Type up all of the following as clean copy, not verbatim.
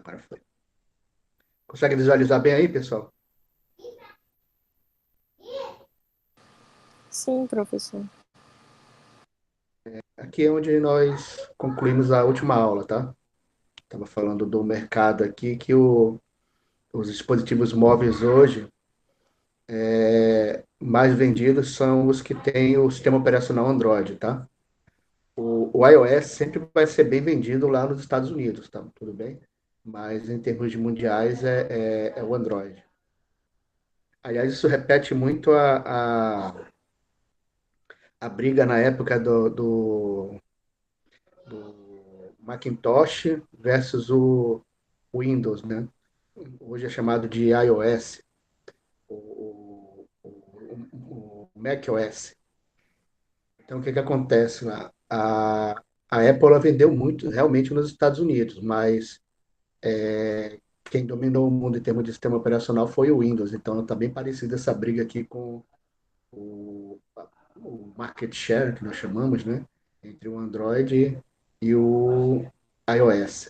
Agora foi. Consegue visualizar bem aí, pessoal? Sim, professor. Aqui é onde nós concluímos a última aula, tá? Estava falando do mercado aqui, que os dispositivos móveis hoje mais vendidos são os que têm o sistema operacional Android, tá? O iOS sempre vai ser bem vendido lá nos Estados Unidos, tá? Tudo bem? Mas em termos de mundiais é o Android. Aliás, isso repete muito a briga na época do Macintosh versus o Windows, né? Hoje é chamado de iOS, o macOS. Então, o que que acontece lá? A Apple ela vendeu muito realmente nos Estados Unidos, mas quem dominou o mundo em termos de sistema operacional foi o Windows. Então, está bem parecida essa briga aqui com o, o market share, que nós chamamos, né? Entre o Android e o iOS.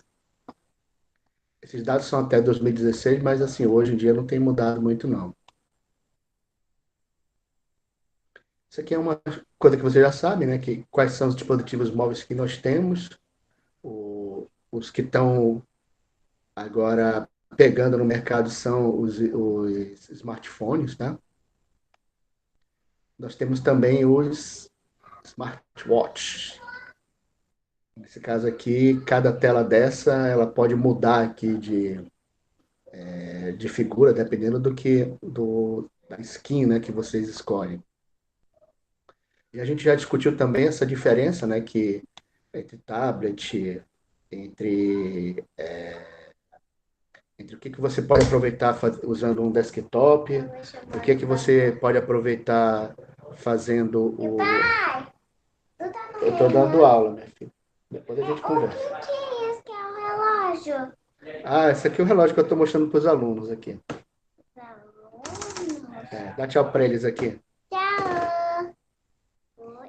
Esses dados são até 2016, mas assim, hoje em dia não tem mudado muito, não. Isso aqui é uma coisa que você já sabe, né? Que quais são os dispositivos móveis que nós temos, os que estão agora pegando no mercado são os smartphones, tá? Nós temos também os smartwatches. Nesse caso aqui, cada tela dessa, ela pode mudar aqui de figura, dependendo da skin, né, que vocês escolhem. E a gente já discutiu também essa diferença, né, que entre tablet, entre, entre o que você pode aproveitar usando um desktop, o que você pode aproveitar fazendo o... Eu estou dando aula, minha filha. Depois a gente conversa. O que é isso que é o relógio? Ah, esse aqui é o relógio que eu estou mostrando para os alunos aqui. Alunos. Dá tchau para eles aqui. Tchau. E não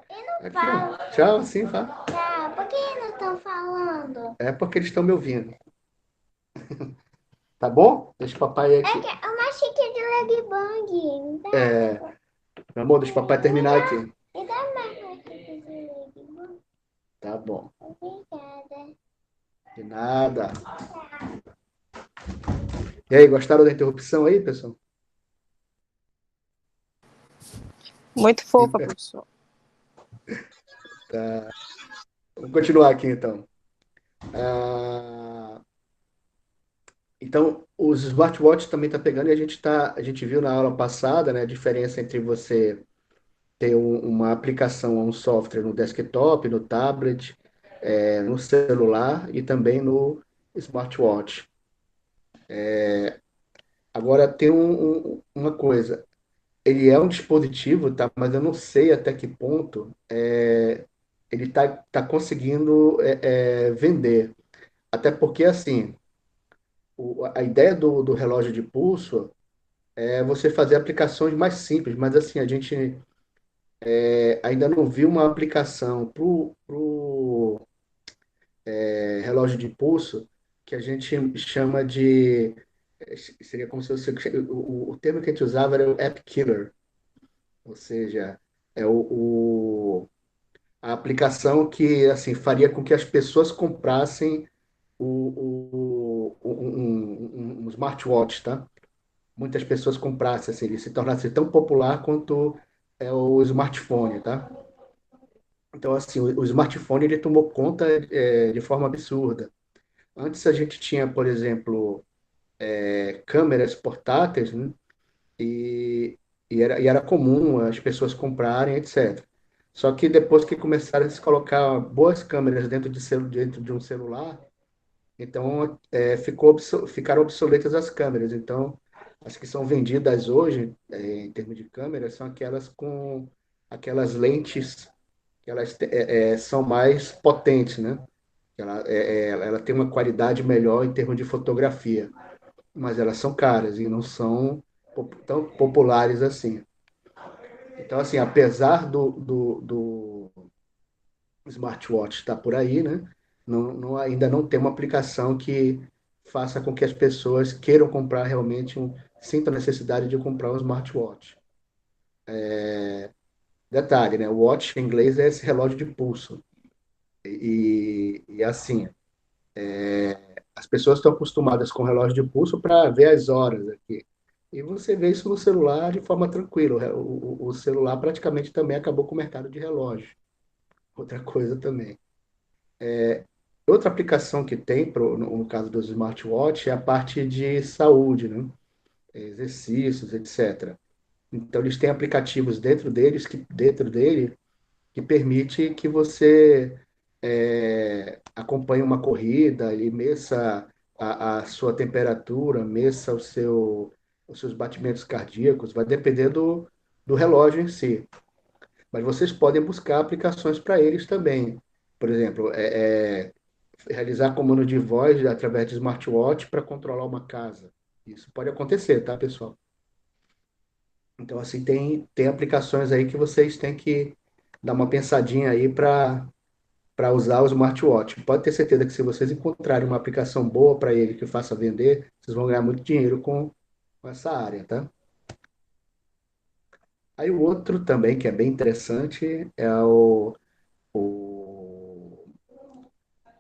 Aqui, ó. fala. Tchau, sim, fala. Tchau. Por que não estão falando? É porque eles estão me ouvindo. Tá bom? Deixa o papai É aqui. que é uma xícara de Leg Bang. Me dá. É, meu amor, deixa o papai terminar aqui. Me dá mais uma xícara de Leg Bang. Tá bom. Obrigada. De nada. E aí, gostaram da interrupção aí, pessoal? Muito fofa, professor. Tá. Vamos continuar aqui, então. Ah, então, os smartwatches também tá pegando e a gente viu na aula passada, né, a diferença entre você ter uma aplicação, um software no desktop, no tablet, no celular e também no smartwatch. Agora, tem uma coisa, ele é um dispositivo, tá? Mas eu não sei até que ponto ele tá conseguindo vender. Até porque, assim, a ideia do relógio de pulso é você fazer aplicações mais simples, mas assim, a gente ainda não viu uma aplicação para o relógio de pulso que a gente chama de. Seria como se fosse. O termo que a gente usava era o app killer, ou seja, é a aplicação que assim faria com que as pessoas comprassem um smartwatch, tá? Muitas pessoas comprassem, assim, ele se tornasse tão popular quanto é o smartphone, tá? Então, assim, o smartphone ele tomou conta de forma absurda. Antes a gente tinha, por exemplo, câmeras portáteis, né? E, e era comum as pessoas comprarem, etc. Só que depois que começaram a se colocar boas câmeras dentro de um celular, então ficaram obsoletas as câmeras. Então, as que são vendidas hoje, em termos de câmeras, são aquelas com aquelas lentes que são mais potentes, né? Ela tem uma qualidade melhor em termos de fotografia, mas elas são caras e não são tão populares assim. Então, assim, apesar do smartwatch estar por aí, né? Ainda não tem uma aplicação que faça com que as pessoas queiram comprar realmente, sintam a necessidade de comprar um smartwatch. Detalhe, né? O watch em inglês é esse relógio de pulso. E assim, as pessoas estão acostumadas com relógio de pulso para ver as horas aqui. E você vê isso no celular de forma tranquila. O celular praticamente também acabou com o mercado de relógio. Outra coisa também. Outra aplicação que tem no caso dos smartwatch é a parte de saúde, né? Exercícios, etc. Então eles têm aplicativos dentro dele que permite que você acompanhe uma corrida e meça a sua temperatura, meça os seus batimentos cardíacos, vai depender do relógio em si. Mas vocês podem buscar aplicações para eles também. Por exemplo, realizar comando de voz através de smartwatch para controlar uma casa. Isso pode acontecer, tá, pessoal? Então, assim, tem aplicações aí que vocês têm que dar uma pensadinha aí para usar o smartwatch. Pode ter certeza que se vocês encontrarem uma aplicação boa para ele que faça vender, vocês vão ganhar muito dinheiro com essa área, tá? Aí o outro também que é bem interessante é o-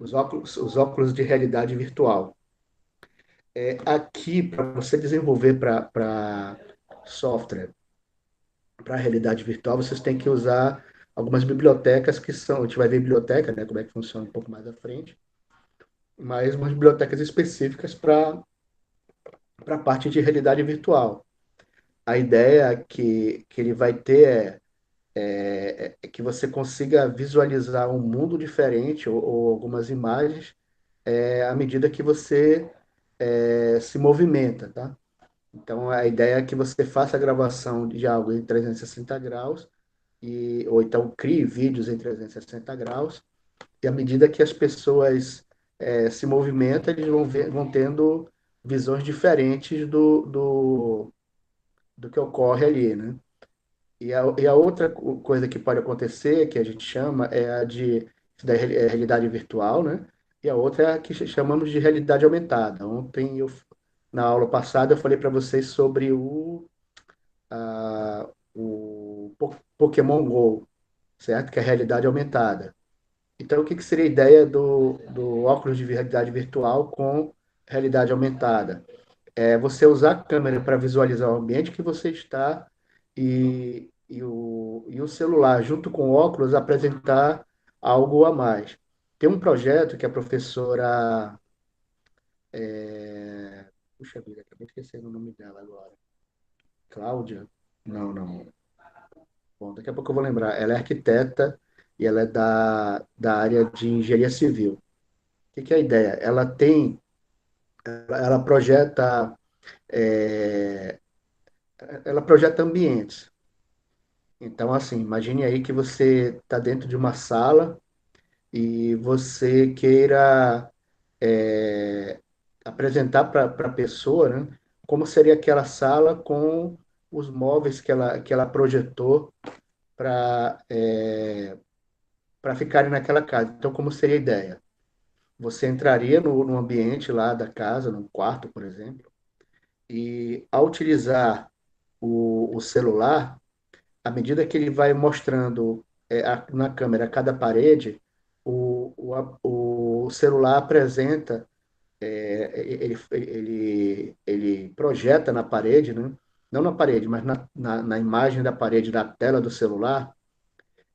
os óculos de realidade virtual. Aqui, para você desenvolver para software, para realidade virtual, vocês têm que usar algumas bibliotecas que são, a gente vai ver biblioteca, né, como é que funciona um pouco mais à frente, mas umas bibliotecas específicas para a parte de realidade virtual. A ideia que ele vai ter é que você consiga visualizar um mundo diferente ou algumas imagens à medida que você se movimenta, tá? Então, a ideia é que você faça a gravação de algo em 360 graus, ou então crie vídeos em 360 graus, e à medida que as pessoas se movimentam, eles vão tendo visões diferentes do que ocorre ali, né? E a outra coisa que pode acontecer, que a gente chama, é a da realidade virtual, né? E a outra é a que chamamos de realidade aumentada. Ontem, na aula passada, eu falei para vocês sobre o Pokémon Go, certo? Que é a realidade aumentada. Então, o que seria a ideia do óculos de realidade virtual com realidade aumentada? É você usar a câmera para visualizar o ambiente que você está e o celular, junto com o óculos, apresentar algo a mais. Tem um projeto que a professora. Puxa vida, acabei esquecendo o nome dela agora. Cláudia? Não, não. Bom, daqui a pouco eu vou lembrar. Ela é arquiteta e ela é da área de engenharia civil. O que é a ideia? Ela projeta, é, ela projeta ambientes. Então, assim, imagine aí que você está dentro de uma sala e você queira é, apresentar para a pessoa, né, como seria aquela sala com os móveis que ela projetou para ficarem naquela casa. Então, como seria a ideia? Você entraria no ambiente lá da casa, num quarto, por exemplo, e ao utilizar o celular, à medida que ele vai mostrando na câmera cada parede, o celular apresenta, ele projeta na parede, né? Não na parede, mas na imagem da parede da tela do celular,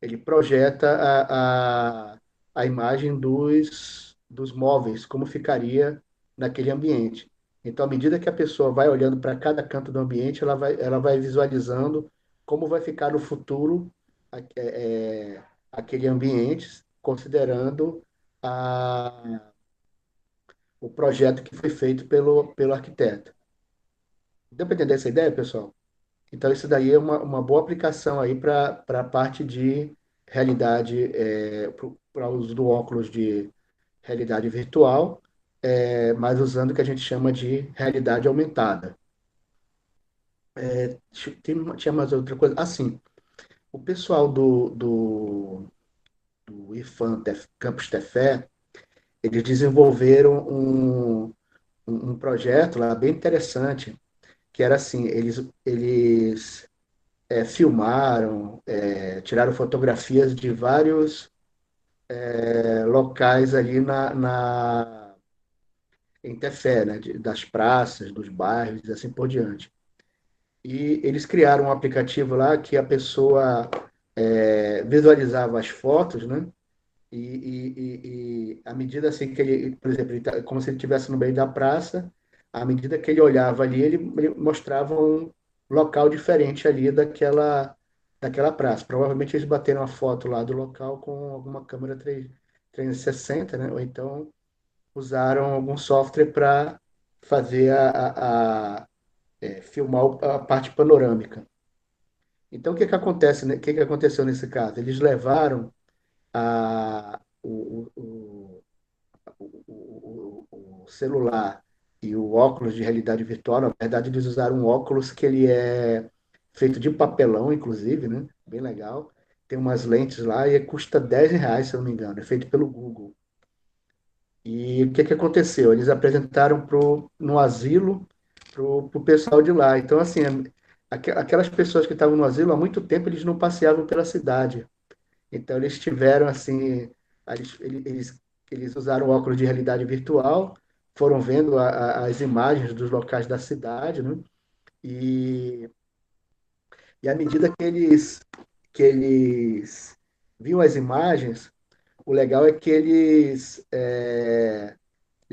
ele projeta a imagem dos móveis, como ficaria naquele ambiente. Então, à medida que a pessoa vai olhando para cada canto do ambiente, ela vai visualizando como vai ficar no futuro aquele ambiente, considerando o projeto que foi feito pelo arquiteto. Deu para entender essa ideia, pessoal? Então, isso daí é uma boa aplicação aí para a parte de realidade, para o uso do óculos de realidade virtual, mas usando o que a gente chama de realidade aumentada. Tinha mais outra coisa. Assim, o pessoal do IFAM Campus Tefé, eles desenvolveram um projeto lá bem interessante, que era assim, eles filmaram, tiraram fotografias de vários locais ali em Tefé, né, das praças, dos bairros e assim por diante. E eles criaram um aplicativo lá que a pessoa visualizava as fotos, né? E à medida assim que ele, por exemplo, como se ele estivesse no meio da praça, à medida que ele olhava ali, ele mostrava um local diferente ali daquela praça. Provavelmente eles bateram a foto lá do local com alguma câmera 360, né? Ou então usaram algum software para fazer filmar a parte panorâmica. Então, o que que acontece, né? O que que aconteceu nesse caso? Eles levaram a, o celular e o óculos de realidade virtual. Na verdade, eles usaram um óculos que ele é feito de papelão, inclusive, né? Bem legal. Tem umas lentes lá e custa R$ 10, se eu não me engano. É feito pelo Google. E o que que aconteceu? Eles apresentaram no asilo para o pessoal de lá. Então, assim, aquelas pessoas que estavam no asilo há muito tempo, eles não passeavam pela cidade. Então, eles tiveram, assim, eles usaram óculos de realidade virtual, foram vendo as imagens dos locais da cidade, né? E, e à medida que eles viam as imagens, o legal é que eles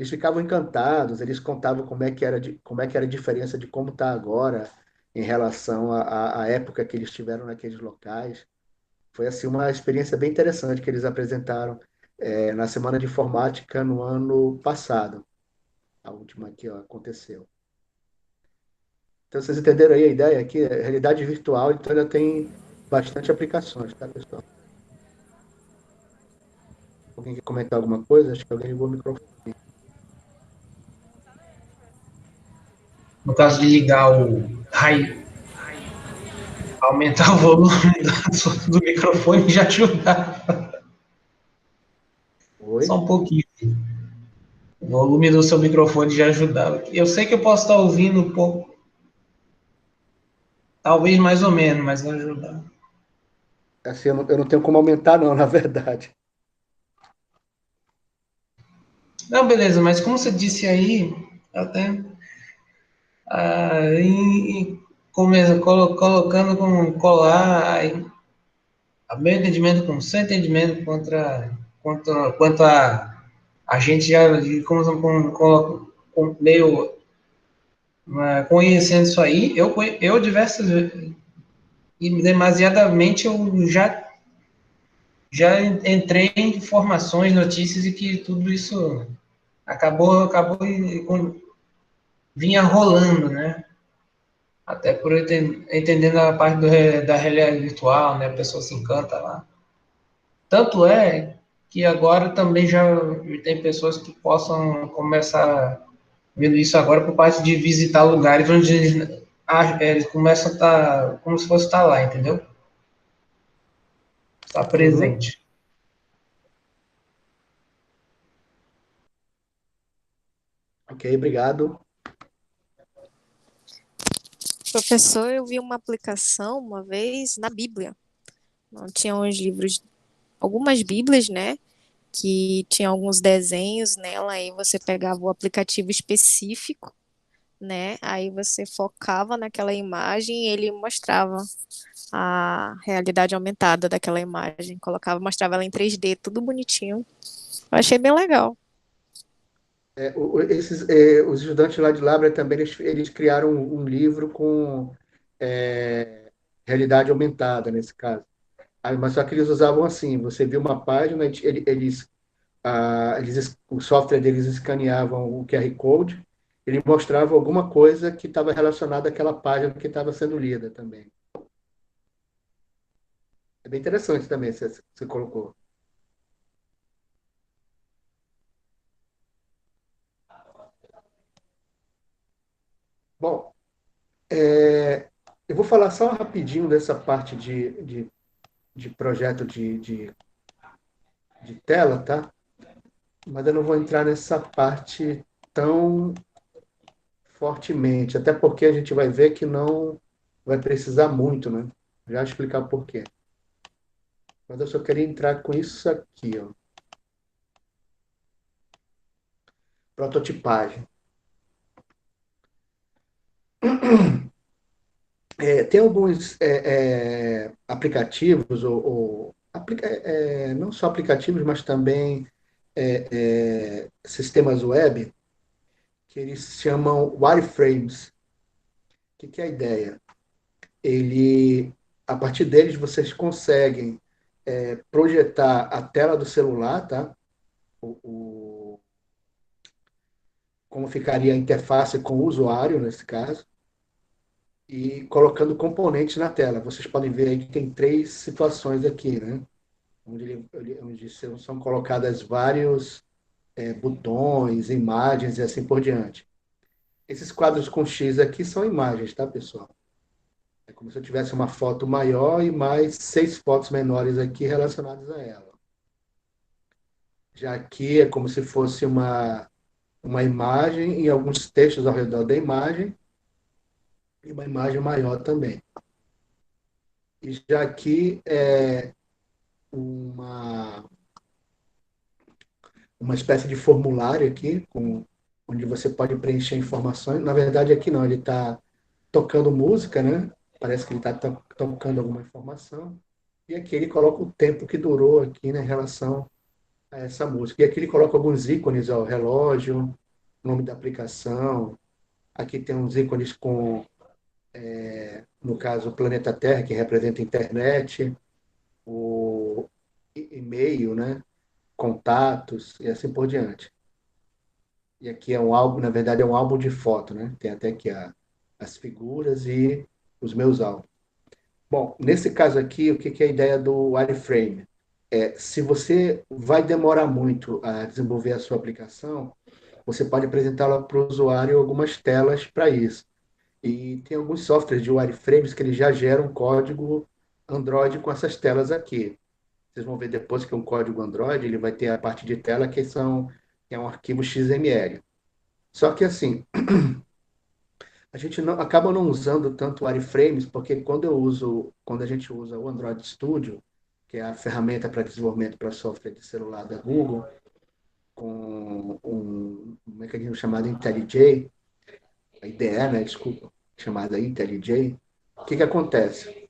ficavam encantados, eles contavam como é que era a diferença de como está agora em relação à época que eles estiveram naqueles locais. Foi assim uma experiência bem interessante que eles apresentaram na Semana de Informática no ano passado, a última que ó, aconteceu. Então, vocês entenderam aí a ideia aqui? É realidade virtual, então ela tem bastante aplicações, tá, pessoal? Alguém quer comentar alguma coisa? Acho que alguém ligou o microfone. No caso de ligar o raio, aumentar o volume do microfone já ajudar. Só Oi? um pouquinho. O volume do seu microfone já ajudava. Eu sei que eu posso estar ouvindo um pouco, talvez mais ou menos, mas não ajudava. Assim, eu não tenho como aumentar, não, na verdade. Não, beleza, mas como você disse aí, até colocando como colar a meu entendimento com seu entendimento quanto a gente já meio conhecendo isso aí, eu diversas vezes, e demasiadamente eu já entrei em informações, notícias e que tudo isso acabou vinha rolando, né? Até por eu entendendo a parte da realidade virtual, né? A pessoa se encanta lá. Tanto é que agora também já tem pessoas que possam começar vendo isso agora por parte de visitar lugares onde eles começam a estar como se fosse estar lá, entendeu? Estar Uhum. presente. Ok, obrigado. Professor, eu vi uma aplicação uma vez na Bíblia. Não tinha uns livros, algumas Bíblias, né? Que tinha alguns desenhos nela, aí você pegava o aplicativo específico, né? Aí você focava naquela imagem e ele mostrava a realidade aumentada daquela imagem. Colocava, mostrava ela em 3D, tudo bonitinho. Eu achei bem legal. Os estudantes lá de Labra também, eles criaram um livro com é, realidade aumentada, nesse caso. Mas só que eles usavam assim, você viu uma página, o software deles escaneavam o QR Code, ele mostrava alguma coisa que estava relacionada àquela página que estava sendo lida também. É bem interessante também, você colocou. Bom, eu vou falar só rapidinho dessa parte de projeto de tela, tá? Mas eu não vou entrar nessa parte tão. fortemente, até porque a gente vai ver que não vai precisar muito, né? Já explicar por quê. Mas eu só queria entrar com isso aqui, ó. Prototipagem. Tem alguns aplicativos, não só aplicativos, mas também sistemas web, que eles chamam wireframes. O que é a ideia? A partir deles, vocês conseguem projetar a tela do celular, tá? Como ficaria a interface com o usuário, nesse caso, e colocando componentes na tela. Vocês podem ver aí que tem três situações aqui, né? Onde são colocadas vários botões, imagens e assim por diante. Esses quadros com X aqui são imagens, tá, pessoal? É como se eu tivesse uma foto maior e mais 6 fotos menores aqui relacionadas a ela. Já aqui é como se fosse uma imagem e alguns textos ao redor da imagem e uma imagem maior também. E já aqui é uma, uma espécie de formulário aqui, onde você pode preencher informações. Na verdade, aqui não, ele está tocando música, né? Parece que ele está tocando alguma informação. E aqui ele coloca o tempo que durou aqui, né, em relação a essa música. E aqui ele coloca alguns ícones, ó, relógio, nome da aplicação. Aqui tem uns ícones com, no caso, o planeta Terra, que representa a internet, o e-mail, né? Contatos e assim por diante. E aqui é um álbum, na verdade é um álbum de foto, né? Tem até aqui as figuras e os meus álbuns. Bom, nesse caso aqui, o que é a ideia do wireframe? Se você vai demorar muito a desenvolver a sua aplicação, você pode apresentá-la para o usuário algumas telas para isso. E tem alguns softwares de wireframes que eles já geram código Android com essas telas aqui. Vocês vão ver depois que é um código Android, ele vai ter a parte de tela que é um arquivo XML. Só que assim, a gente não, acaba não usando tanto wireframes, porque quando a gente usa o Android Studio, que é a ferramenta para desenvolvimento para software de celular da Google, com um mecanismo chamado IntelliJ, a IDE, né, desculpa, chamada IntelliJ, o que acontece?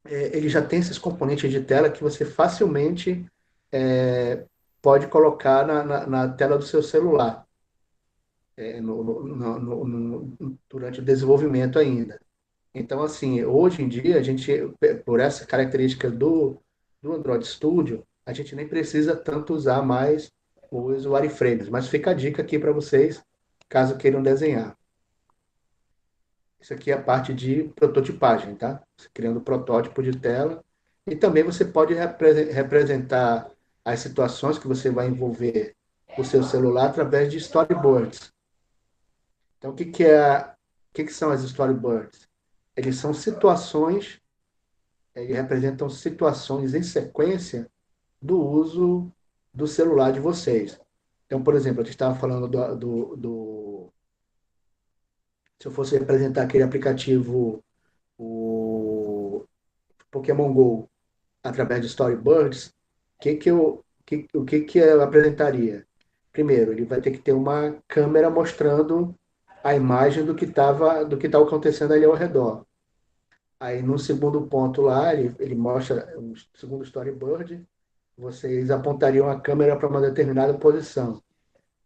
Ele já tem esses componentes de tela que você facilmente é, pode colocar na tela do seu celular, durante o desenvolvimento ainda. Então, assim, hoje em dia, a gente, por essa característica do Android Studio, a gente nem precisa tanto usar mais os wireframes. Mas fica a dica aqui para vocês, caso queiram desenhar. Isso aqui é a parte de prototipagem, tá? Você criando protótipo de tela. E também você pode representar as situações que você vai envolver o seu celular através de storyboards. Então, o que são as storyboards? Eles são situações, eles representam situações em sequência do uso do celular de vocês. Então, por exemplo, a gente estava falando se eu fosse representar aquele aplicativo, o Pokémon Go, através de storyboards, o que eu apresentaria? Primeiro, ele vai ter que ter uma câmera mostrando a imagem do que está acontecendo ali ao redor. Aí, no segundo ponto lá, ele mostra o segundo storyboard, vocês apontariam a câmera para uma determinada posição.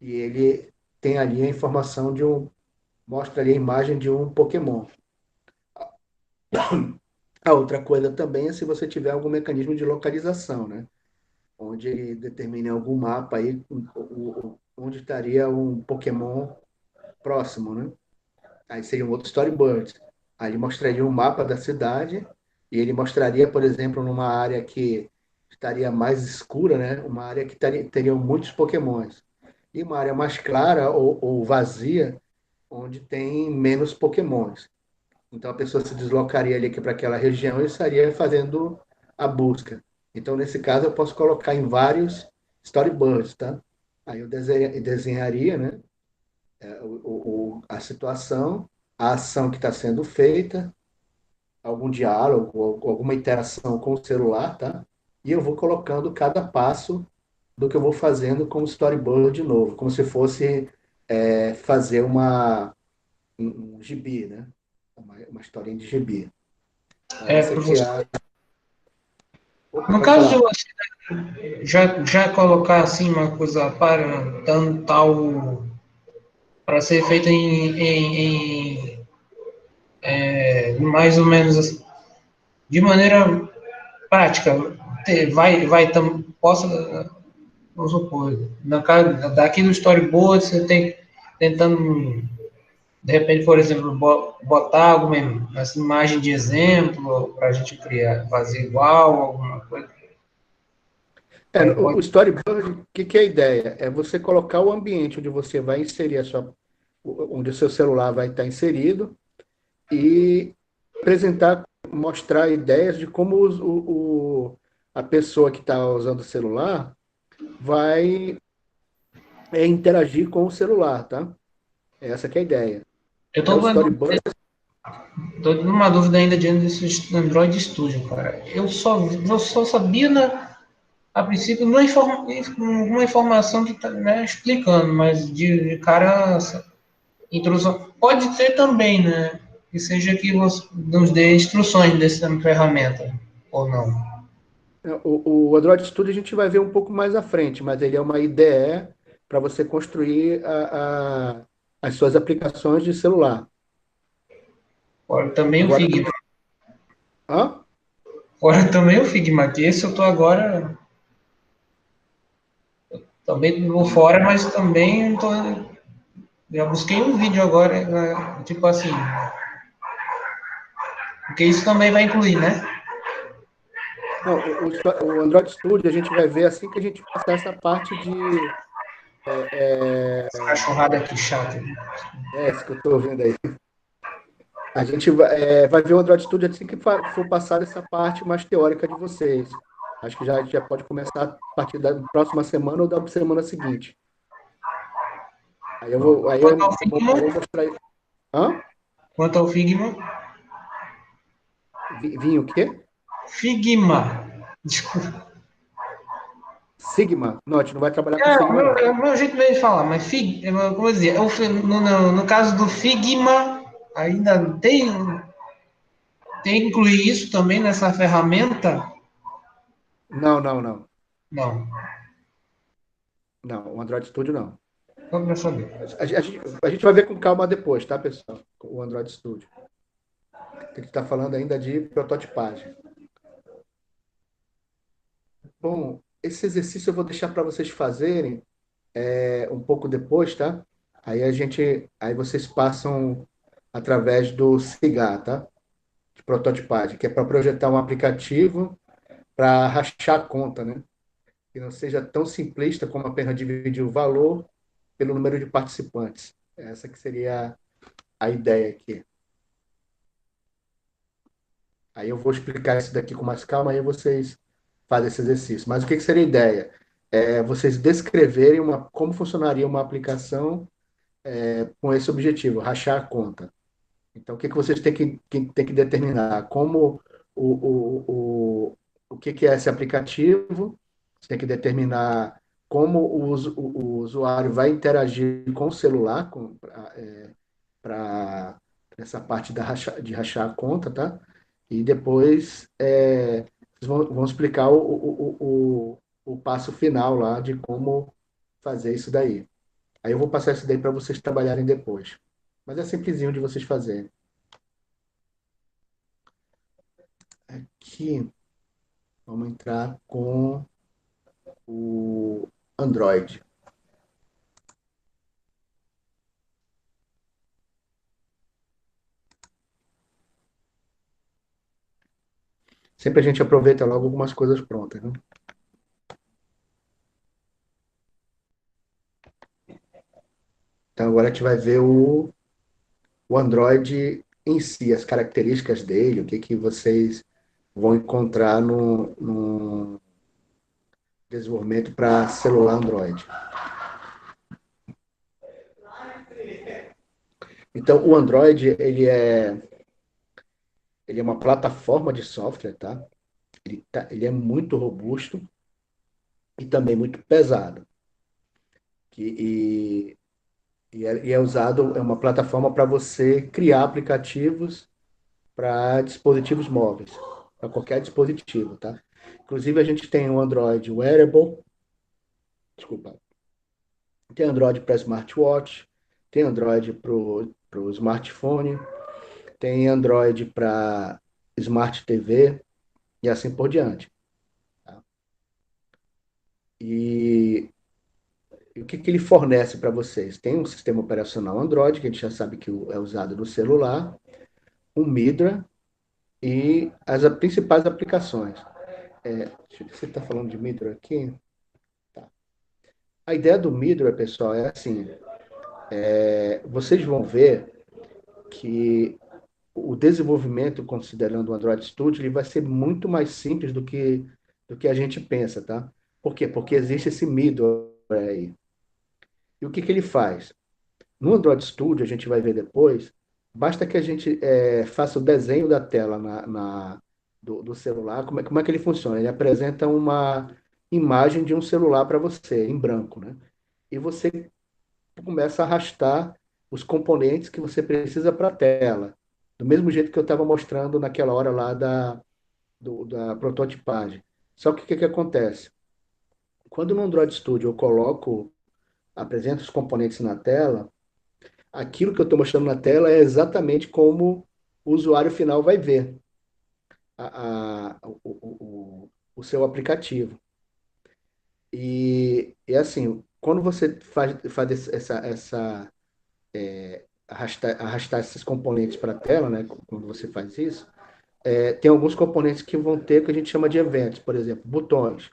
E ele tem ali a informação mostra ali a imagem de um Pokémon. A outra coisa também é se você tiver algum mecanismo de localização, né? Onde ele determine algum mapa aí, onde estaria um Pokémon próximo, né? Aí seria um outro storyboard. Aí ele mostraria um mapa da cidade e ele mostraria, por exemplo, numa área que estaria mais escura, né? Uma área que teriam muitos Pokémons. E uma área mais clara ou vazia, onde tem menos Pokémons. Então a pessoa se deslocaria ali para aquela região e estaria fazendo a busca. Então, nesse caso, eu posso colocar em vários storyboards, tá? Aí eu desenharia, né? a situação, a ação que está sendo feita, algum diálogo, ou alguma interação com o celular, tá? E eu vou colocando cada passo do que eu vou fazendo como storyboard de novo, como se fosse fazer um gibi, né? Uma historinha de gibi. Essa Para aqui é você. a... Opa, No pode caso de falar. você já colocar assim uma coisa para tal para ser feita mais ou menos assim, de maneira prática, possa, vamos supor, na casa, daqui do storyboard, você tem tentando, de repente, por exemplo, botar alguma assim, imagem de exemplo para a gente criar, fazer igual, alguma coisa. O storyboard, o que é a ideia? É você colocar o ambiente onde você vai inserir onde o seu celular vai estar inserido e apresentar, mostrar ideias de como a pessoa que está usando o celular vai interagir com o celular, tá? Essa que é a ideia. Eu Então, o estou storyboard, numa dúvida ainda diante desse Android Studio, cara. Eu só sabia, a princípio, uma informação que tá, né, explicando, mas de cara, introdução. Pode ser também, né? Que seja que nos dê instruções dessa ferramenta, ou não. o Android Studio a gente vai ver um pouco mais à frente, mas ele é uma IDE para você construir as suas aplicações de celular. Fora também o Agora, Figma. hã? Fora também o Figma, que esse eu tô agora também vou fora, mas também tô, já busquei um vídeo agora, tipo assim, porque isso também vai incluir, né? Não, o Android Studio a gente vai ver assim que a gente passar essa parte de. Essa cachorrada aqui chata. Isso que eu estou vendo aí. A gente vai ver o Android Studio assim que for passar essa parte mais teórica de vocês. Acho que já pode começar a partir da próxima semana ou da semana seguinte. Aí eu vou, aí Quanto eu, ao Figma, aí eu vou mostrar. Hã? quanto ao Figma, Vinho o quê? Figma, desculpa. Sigma? Não, a gente não vai trabalhar com É, Sigma, não. é o meu jeito mesmo de falar, mas como eu dizia, no caso do Figma, ainda tem que incluir isso também nessa ferramenta? Não, não, não. Não, Não, o Android Studio não. só para saber. A gente vai ver com calma depois, tá, pessoal? O Android Studio. A gente está falando ainda de prototipagem. Bom, esse exercício eu vou deixar para vocês fazerem um pouco depois, tá? Aí vocês passam através do SIGA, tá? De prototipagem, que é para projetar um aplicativo para rachar a conta, né? Que não seja tão simplista como apenas dividir o valor pelo número de participantes. Essa que seria a ideia aqui. Aí eu vou explicar isso daqui com mais calma, aí vocês fazem esse exercício. Mas o que seria a ideia? É vocês descreverem como funcionaria uma aplicação com esse objetivo, rachar a conta. Então, o que vocês têm que determinar? Como o que é esse aplicativo? Você tem que determinar como o usuário vai interagir com o celular para essa parte de rachar a conta, tá? E depois vocês vão explicar o passo final lá de como fazer isso daí. Aí eu vou passar isso daí para vocês trabalharem depois. Mas é simplesinho de vocês fazerem. Aqui, vamos entrar com o Android. Sempre a gente aproveita logo algumas coisas prontas, né? Então agora a gente vai ver o Android em si, as características dele, o que vocês vão encontrar no desenvolvimento para celular Android. Então, o Android, ele é uma plataforma de software, tá? Ele é muito robusto e também muito pesado. E, e é usado, é uma plataforma para você criar aplicativos para dispositivos móveis, para qualquer dispositivo, tá? Inclusive, a gente tem o Android Wearable, desculpa, tem Android para smartwatch, tem Android para o smartphone, tem Android para Smart TV e assim por diante. Tá? E, e o que, que ele fornece para vocês? Tem um sistema operacional Android, que a gente já sabe que é usado no celular, um Midra e as principais aplicações. Deixa eu ver se você está falando de Midra aqui. Tá. A ideia do Midra, pessoal, é assim: vocês vão ver que o desenvolvimento, considerando o Android Studio, ele vai ser muito mais simples do que a gente pensa, tá? Por quê? Porque existe esse middleware aí. E o que que ele faz? No Android Studio, a gente vai ver depois, basta que a gente faça o desenho da tela do celular. Como é que ele funciona? Ele apresenta uma imagem de um celular para você, em branco, né? E você começa a arrastar os componentes que você precisa para a tela. Do mesmo jeito que eu estava mostrando naquela hora lá da prototipagem. Só que o que, que acontece? Quando no Android Studio eu apresento os componentes na tela, aquilo que eu estou mostrando na tela é exatamente como o usuário final vai ver o seu aplicativo. E assim, quando você faz arrastar esses componentes para a tela, né? Quando você faz isso, tem alguns componentes que vão ter que a gente chama de eventos, por exemplo, botões. O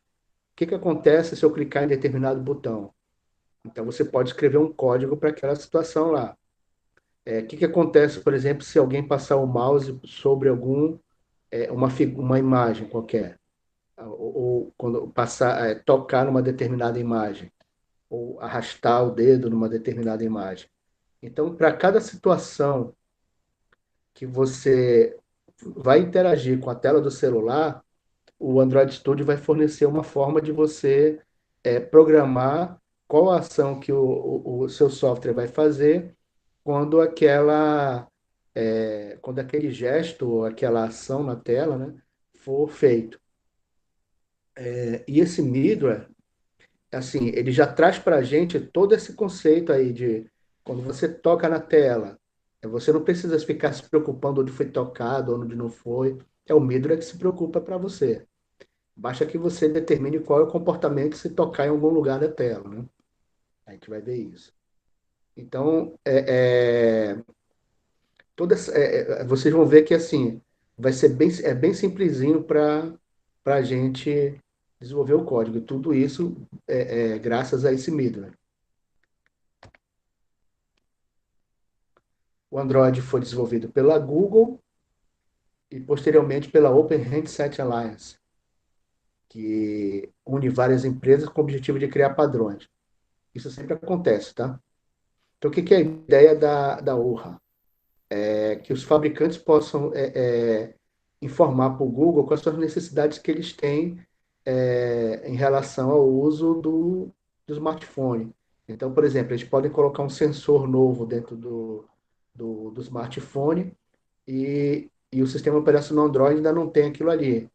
que que acontece se eu clicar em determinado botão? Então você pode escrever um código para aquela situação lá. O que que acontece, por exemplo, se alguém passar o mouse sobre uma imagem qualquer, ou quando passar, tocar numa determinada imagem, ou arrastar o dedo numa determinada imagem. Então, para cada situação que você vai interagir com a tela do celular, o Android Studio vai fornecer uma forma de você programar qual a ação que o seu software vai fazer quando quando aquele gesto ou aquela ação na tela, né, for feito. E esse middleware, assim, ele já traz para a gente todo esse conceito aí de quando você toca na tela, você não precisa ficar se preocupando onde foi tocado, onde não foi. É o middleware que se preocupa para você. Basta que você determine qual é o comportamento se tocar em algum lugar da tela, né? A gente vai ver isso. Então, vocês vão ver que assim vai ser bem simplesinho para a gente desenvolver o código. E tudo isso graças a esse middleware. O Android foi desenvolvido pela Google e posteriormente pela Open Handset Alliance, que une várias empresas com o objetivo de criar padrões. Isso sempre acontece, tá? Então, o que que é a ideia da ORA? Que os fabricantes possam informar para o Google quais são as necessidades que eles têm em relação ao uso do smartphone. Então, por exemplo, eles podem colocar um sensor novo dentro do smartphone e o sistema operacional Android ainda não tem aquilo ali.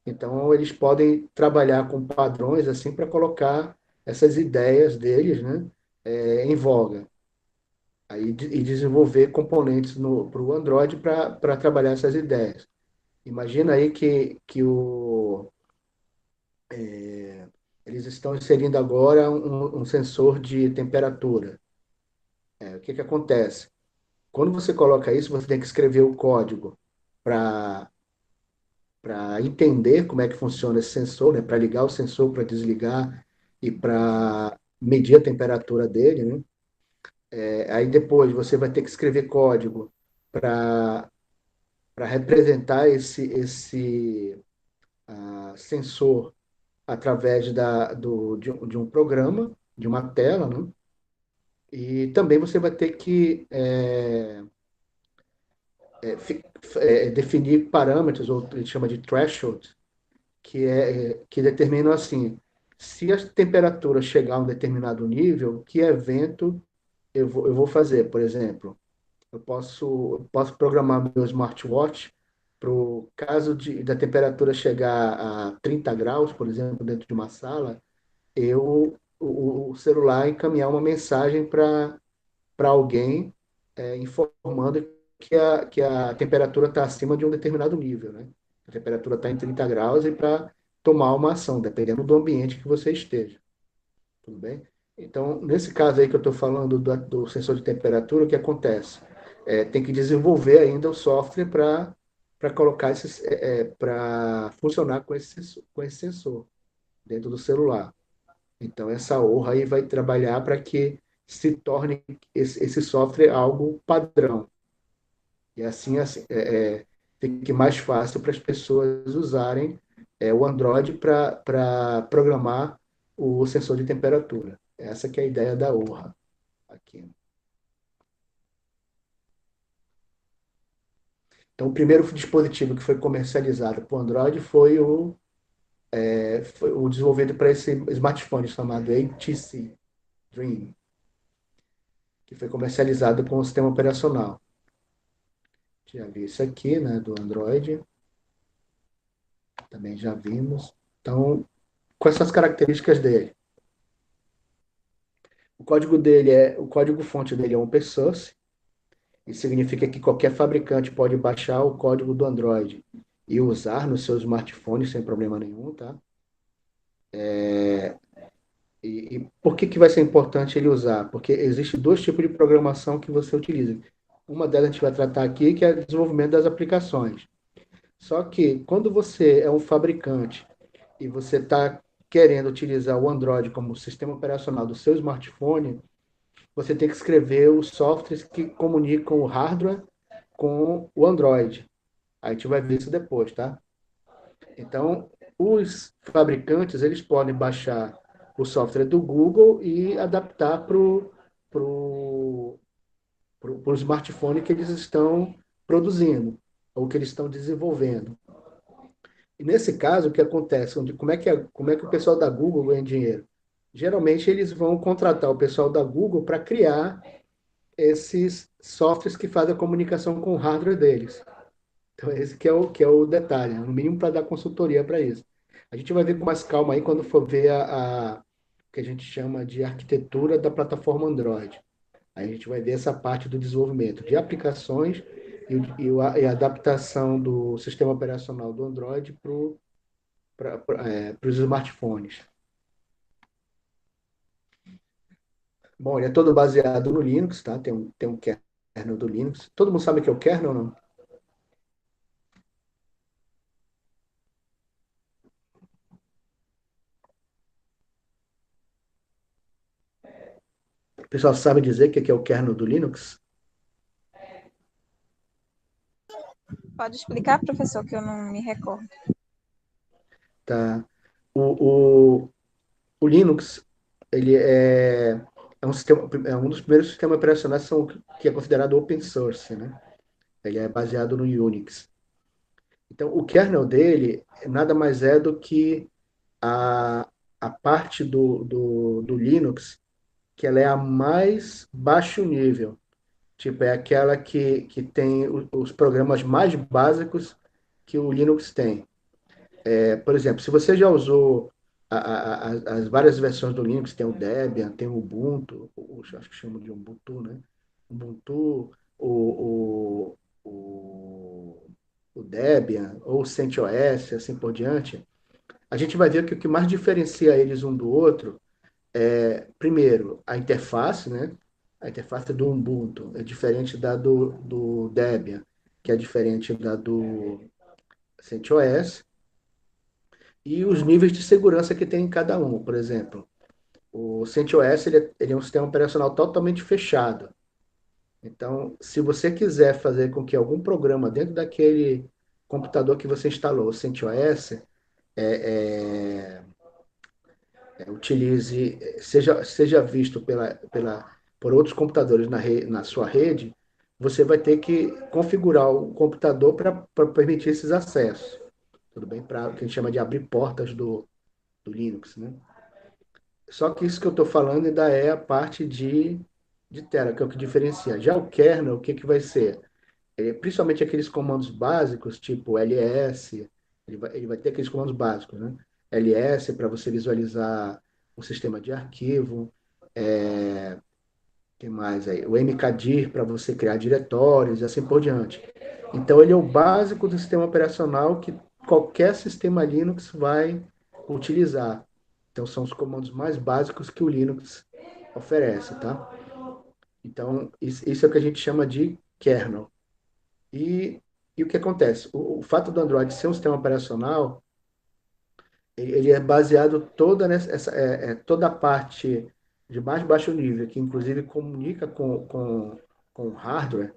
Então, eles podem trabalhar com padrões assim para colocar essas ideias deles, né, em voga. Aí, e desenvolver componentes para o Android para trabalhar essas ideias. Imagina aí eles estão inserindo agora um sensor de temperatura. O que que acontece? Quando você coloca isso, você tem que escrever o código para entender como é que funciona esse sensor, né? Para ligar o sensor, para desligar e para medir a temperatura dele, né? Aí depois você vai ter que escrever código para representar esse sensor através de um programa, de uma tela, né? E também você vai ter que definir parâmetros, ou ele chama de threshold, que determinam assim, se a temperatura chegar a um determinado nível, que evento eu vou fazer. Por exemplo, eu posso programar meu smartwatch para o caso da temperatura chegar a 30 graus, por exemplo, dentro de uma sala, o celular encaminhar uma mensagem para alguém informando que a temperatura está acima de um determinado nível, né? A temperatura está em 30 graus e para tomar uma ação, dependendo do ambiente que você esteja. Tudo bem? Então, nesse caso aí que eu estou falando do sensor de temperatura, o que acontece? Tem que desenvolver ainda o software para colocar para funcionar com esse sensor dentro do celular. Então, essa honra aí vai trabalhar para que se torne esse software algo padrão. E assim fique mais fácil para as pessoas usarem o Android para programar o sensor de temperatura. Essa que é a ideia da Orra aqui. Então, o primeiro dispositivo que foi comercializado para o Android foi o desenvolvido para esse smartphone chamado HTC Dream, que foi comercializado com o sistema operacional. Já vi isso aqui, né, do Android, também já vimos. Então, quais são as características dele? O código-fonte dele é open source. Isso significa que qualquer fabricante pode baixar o código do Android e usar no seu smartphone sem problema nenhum, tá? E por que vai ser importante ele usar? Porque existem dois tipos de programação que você utiliza. Uma delas a gente vai tratar aqui, que é o desenvolvimento das aplicações. Só que quando você é um fabricante e você está querendo utilizar o Android como sistema operacional do seu smartphone, você tem que escrever os softwares que comunicam o hardware com o Android. A gente vai ver isso depois, tá? Então, os fabricantes, eles podem baixar o software do Google e adaptar pro smartphone que eles estão produzindo, ou que eles estão desenvolvendo. E nesse caso, o que acontece? Como é que o pessoal da Google ganha dinheiro? Geralmente, eles vão contratar o pessoal da Google para criar esses softwares que fazem a comunicação com o hardware deles. Então, esse que é o detalhe, né? No mínimo para dar consultoria para isso. A gente vai ver com mais calma aí quando for ver o que a gente chama de arquitetura da plataforma Android. Aí a gente vai ver essa parte do desenvolvimento de aplicações e a adaptação do sistema operacional do Android para os smartphones. Bom, ele é todo baseado no Linux, tá? Tem um kernel do Linux. Todo mundo sabe o que é o kernel, não? O pessoal sabe dizer o que é o kernel do Linux? Pode explicar, professor, que eu não me recordo. Tá? O, o, o Linux, ele é um dos primeiros sistemas operacionais que é considerado open source, né? Ele é baseado no Unix. Então, o kernel dele nada mais é do que a parte do Linux que ela é a mais baixo nível. Tipo, é aquela que tem os programas mais básicos que o Linux tem. Por exemplo, se você já usou as várias versões do Linux, tem o Debian, tem o Ubuntu, acho que chama de Ubuntu, né? Ubuntu, o Debian, ou o CentOS, assim por diante, a gente vai ver que o que mais diferencia eles um do outro primeiro, a interface, né? A interface do Ubuntu é diferente da do Debian, que é diferente da do CentOS, e os níveis de segurança que tem em cada um. Por exemplo, o CentOS ele é um sistema operacional totalmente fechado. Então, se você quiser fazer com que algum programa dentro daquele computador que você instalou, o CentOS, utilize, seja visto por outros computadores na sua rede, você vai ter que configurar o computador para permitir esses acessos. Tudo bem? Para o que a gente chama de abrir portas do Linux, né? Só que isso que eu estou falando ainda é a parte de tela, que é o que diferencia. Já o kernel, o que, que vai ser? Principalmente aqueles comandos básicos, tipo ls, ele vai ter aqueles comandos básicos, né? ls para você visualizar o sistema de arquivo, que mais aí? O mkdir para você criar diretórios e assim por diante. Então, ele é o básico do sistema operacional que qualquer sistema Linux vai utilizar. Então, são os comandos mais básicos que o Linux oferece, tá? Então, isso é o que a gente chama de kernel. E o que acontece? O fato do Android ser um sistema operacional, ele é baseado toda a parte de mais baixo nível, que inclusive comunica com o hardware,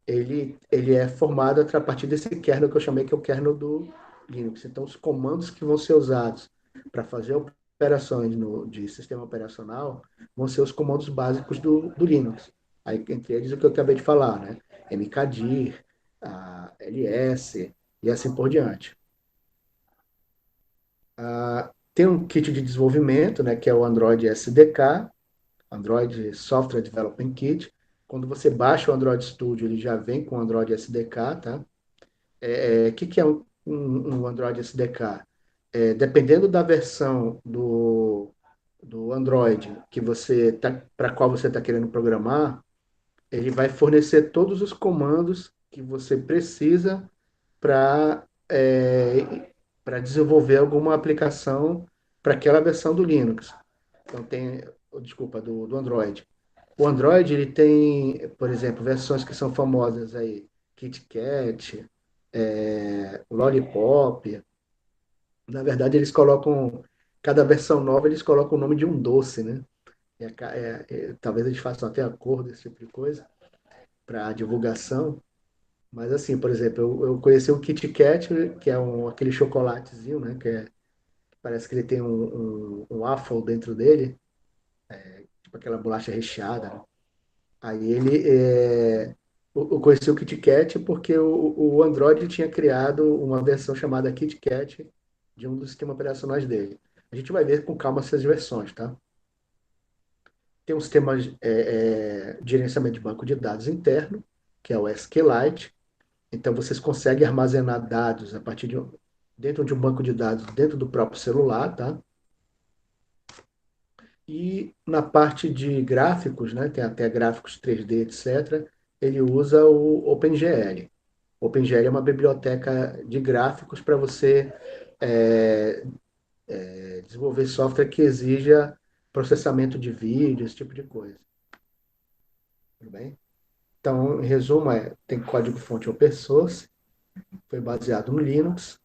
ele é formado a partir desse kernel que eu chamei que é o kernel do Linux. Então, os comandos que vão ser usados para fazer operações de sistema operacional vão ser os comandos básicos do Linux. Aí, entre eles, o que eu acabei de falar, né? mkdir, ls e assim por diante. Tem um kit de desenvolvimento, né, que é o Android SDK, Android Software Development Kit. Quando você baixa o Android Studio, ele já vem com o Android SDK, tá? Que é um Android SDK? Dependendo da versão do Android para qual você está querendo programar, ele vai fornecer todos os comandos que você precisa para para desenvolver alguma aplicação para aquela versão do Linux. Então desculpa, do Android. O Android ele tem, por exemplo, versões que são famosas aí, KitKat, Lollipop. Na verdade, cada versão nova eles colocam o nome de um doce, né? Talvez eles façam até acordo, esse tipo de coisa, para divulgação. Mas assim, por exemplo, eu conheci o Kit Kat, que é aquele chocolatezinho, né? Parece que ele tem um waffle dentro dele, tipo aquela bolacha recheada, né? Aí eu conheci o Kit Kat porque o Android tinha criado uma versão chamada Kit Kat de um dos sistemas operacionais dele. A gente vai ver com calma essas versões, tá? Tem um sistema de gerenciamento de banco de dados interno, que é o SQLite. Então, vocês conseguem armazenar dados dentro de um banco de dados dentro do próprio celular, tá? E na parte de gráficos, né, tem até gráficos 3D, etc., ele usa o OpenGL. O OpenGL é uma biblioteca de gráficos para você é, desenvolver software que exija processamento de vídeo, esse tipo de coisa. Tudo bem? Então, em resumo, tem código-fonte open source, foi baseado no Linux,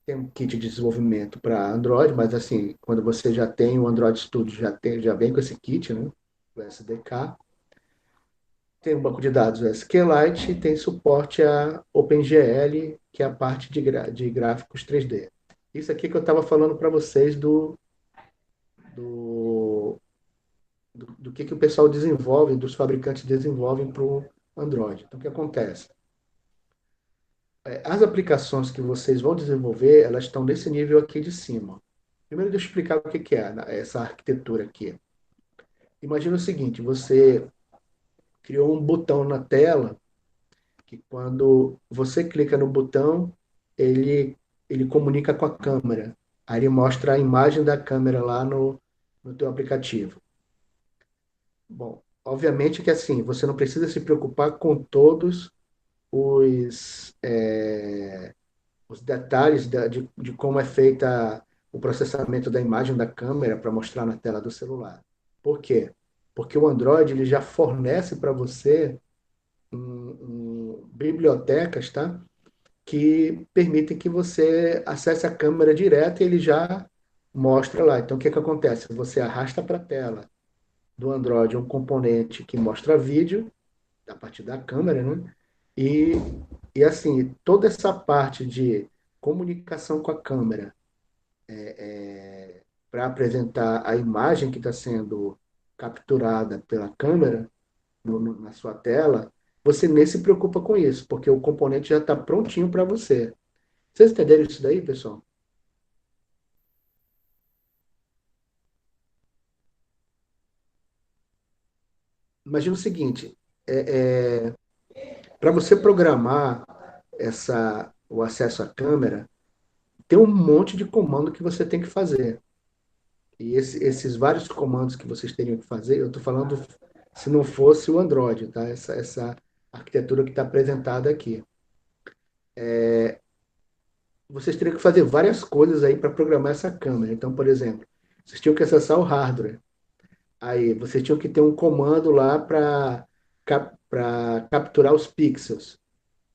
tem um kit de desenvolvimento para Android, mas assim, quando você já tem o Android Studio, já vem com esse kit, né? O SDK. Tem um banco de dados SQLite e tem suporte a OpenGL, que é a parte de gráficos 3D. Isso aqui que eu estava falando para vocês do, do que o pessoal desenvolve, dos fabricantes desenvolvem para o Android. Então, o que acontece? As aplicações que vocês vão desenvolver, elas estão nesse nível aqui de cima. Primeiro, deixa eu explicar o que é essa arquitetura aqui. Imagina o seguinte, você criou um botão na tela que quando você clica no botão, ele comunica com a câmera. Aí ele mostra a imagem da câmera lá no teu aplicativo. Bom, obviamente que assim, você não precisa se preocupar com todos os, os detalhes de como é feita o processamento da imagem da câmera para mostrar na tela do celular. Por quê? Porque o Android ele já fornece para você bibliotecas, tá? Que permitem que você acesse a câmera direto e ele já mostra lá. Então, o que que acontece? Você arrasta para a tela do Android um componente que mostra vídeo, a partir da câmera, né? E, e assim, toda essa parte de comunicação com a câmera para apresentar a imagem que está sendo capturada pela câmera na sua tela, você nem se preocupa com isso, porque o componente já está prontinho para você. Vocês entenderam isso daí, pessoal? Imagina o seguinte, para você programar o acesso à câmera, tem um monte de comando que você tem que fazer. E esses vários comandos que vocês teriam que fazer, eu estou falando se não fosse o Android, tá? Essa arquitetura que está apresentada aqui. Vocês teriam que fazer várias coisas aí para programar essa câmera. Então, por exemplo, vocês tinham que acessar o hardware. Aí, vocês tinham que ter um comando lá para capturar os pixels.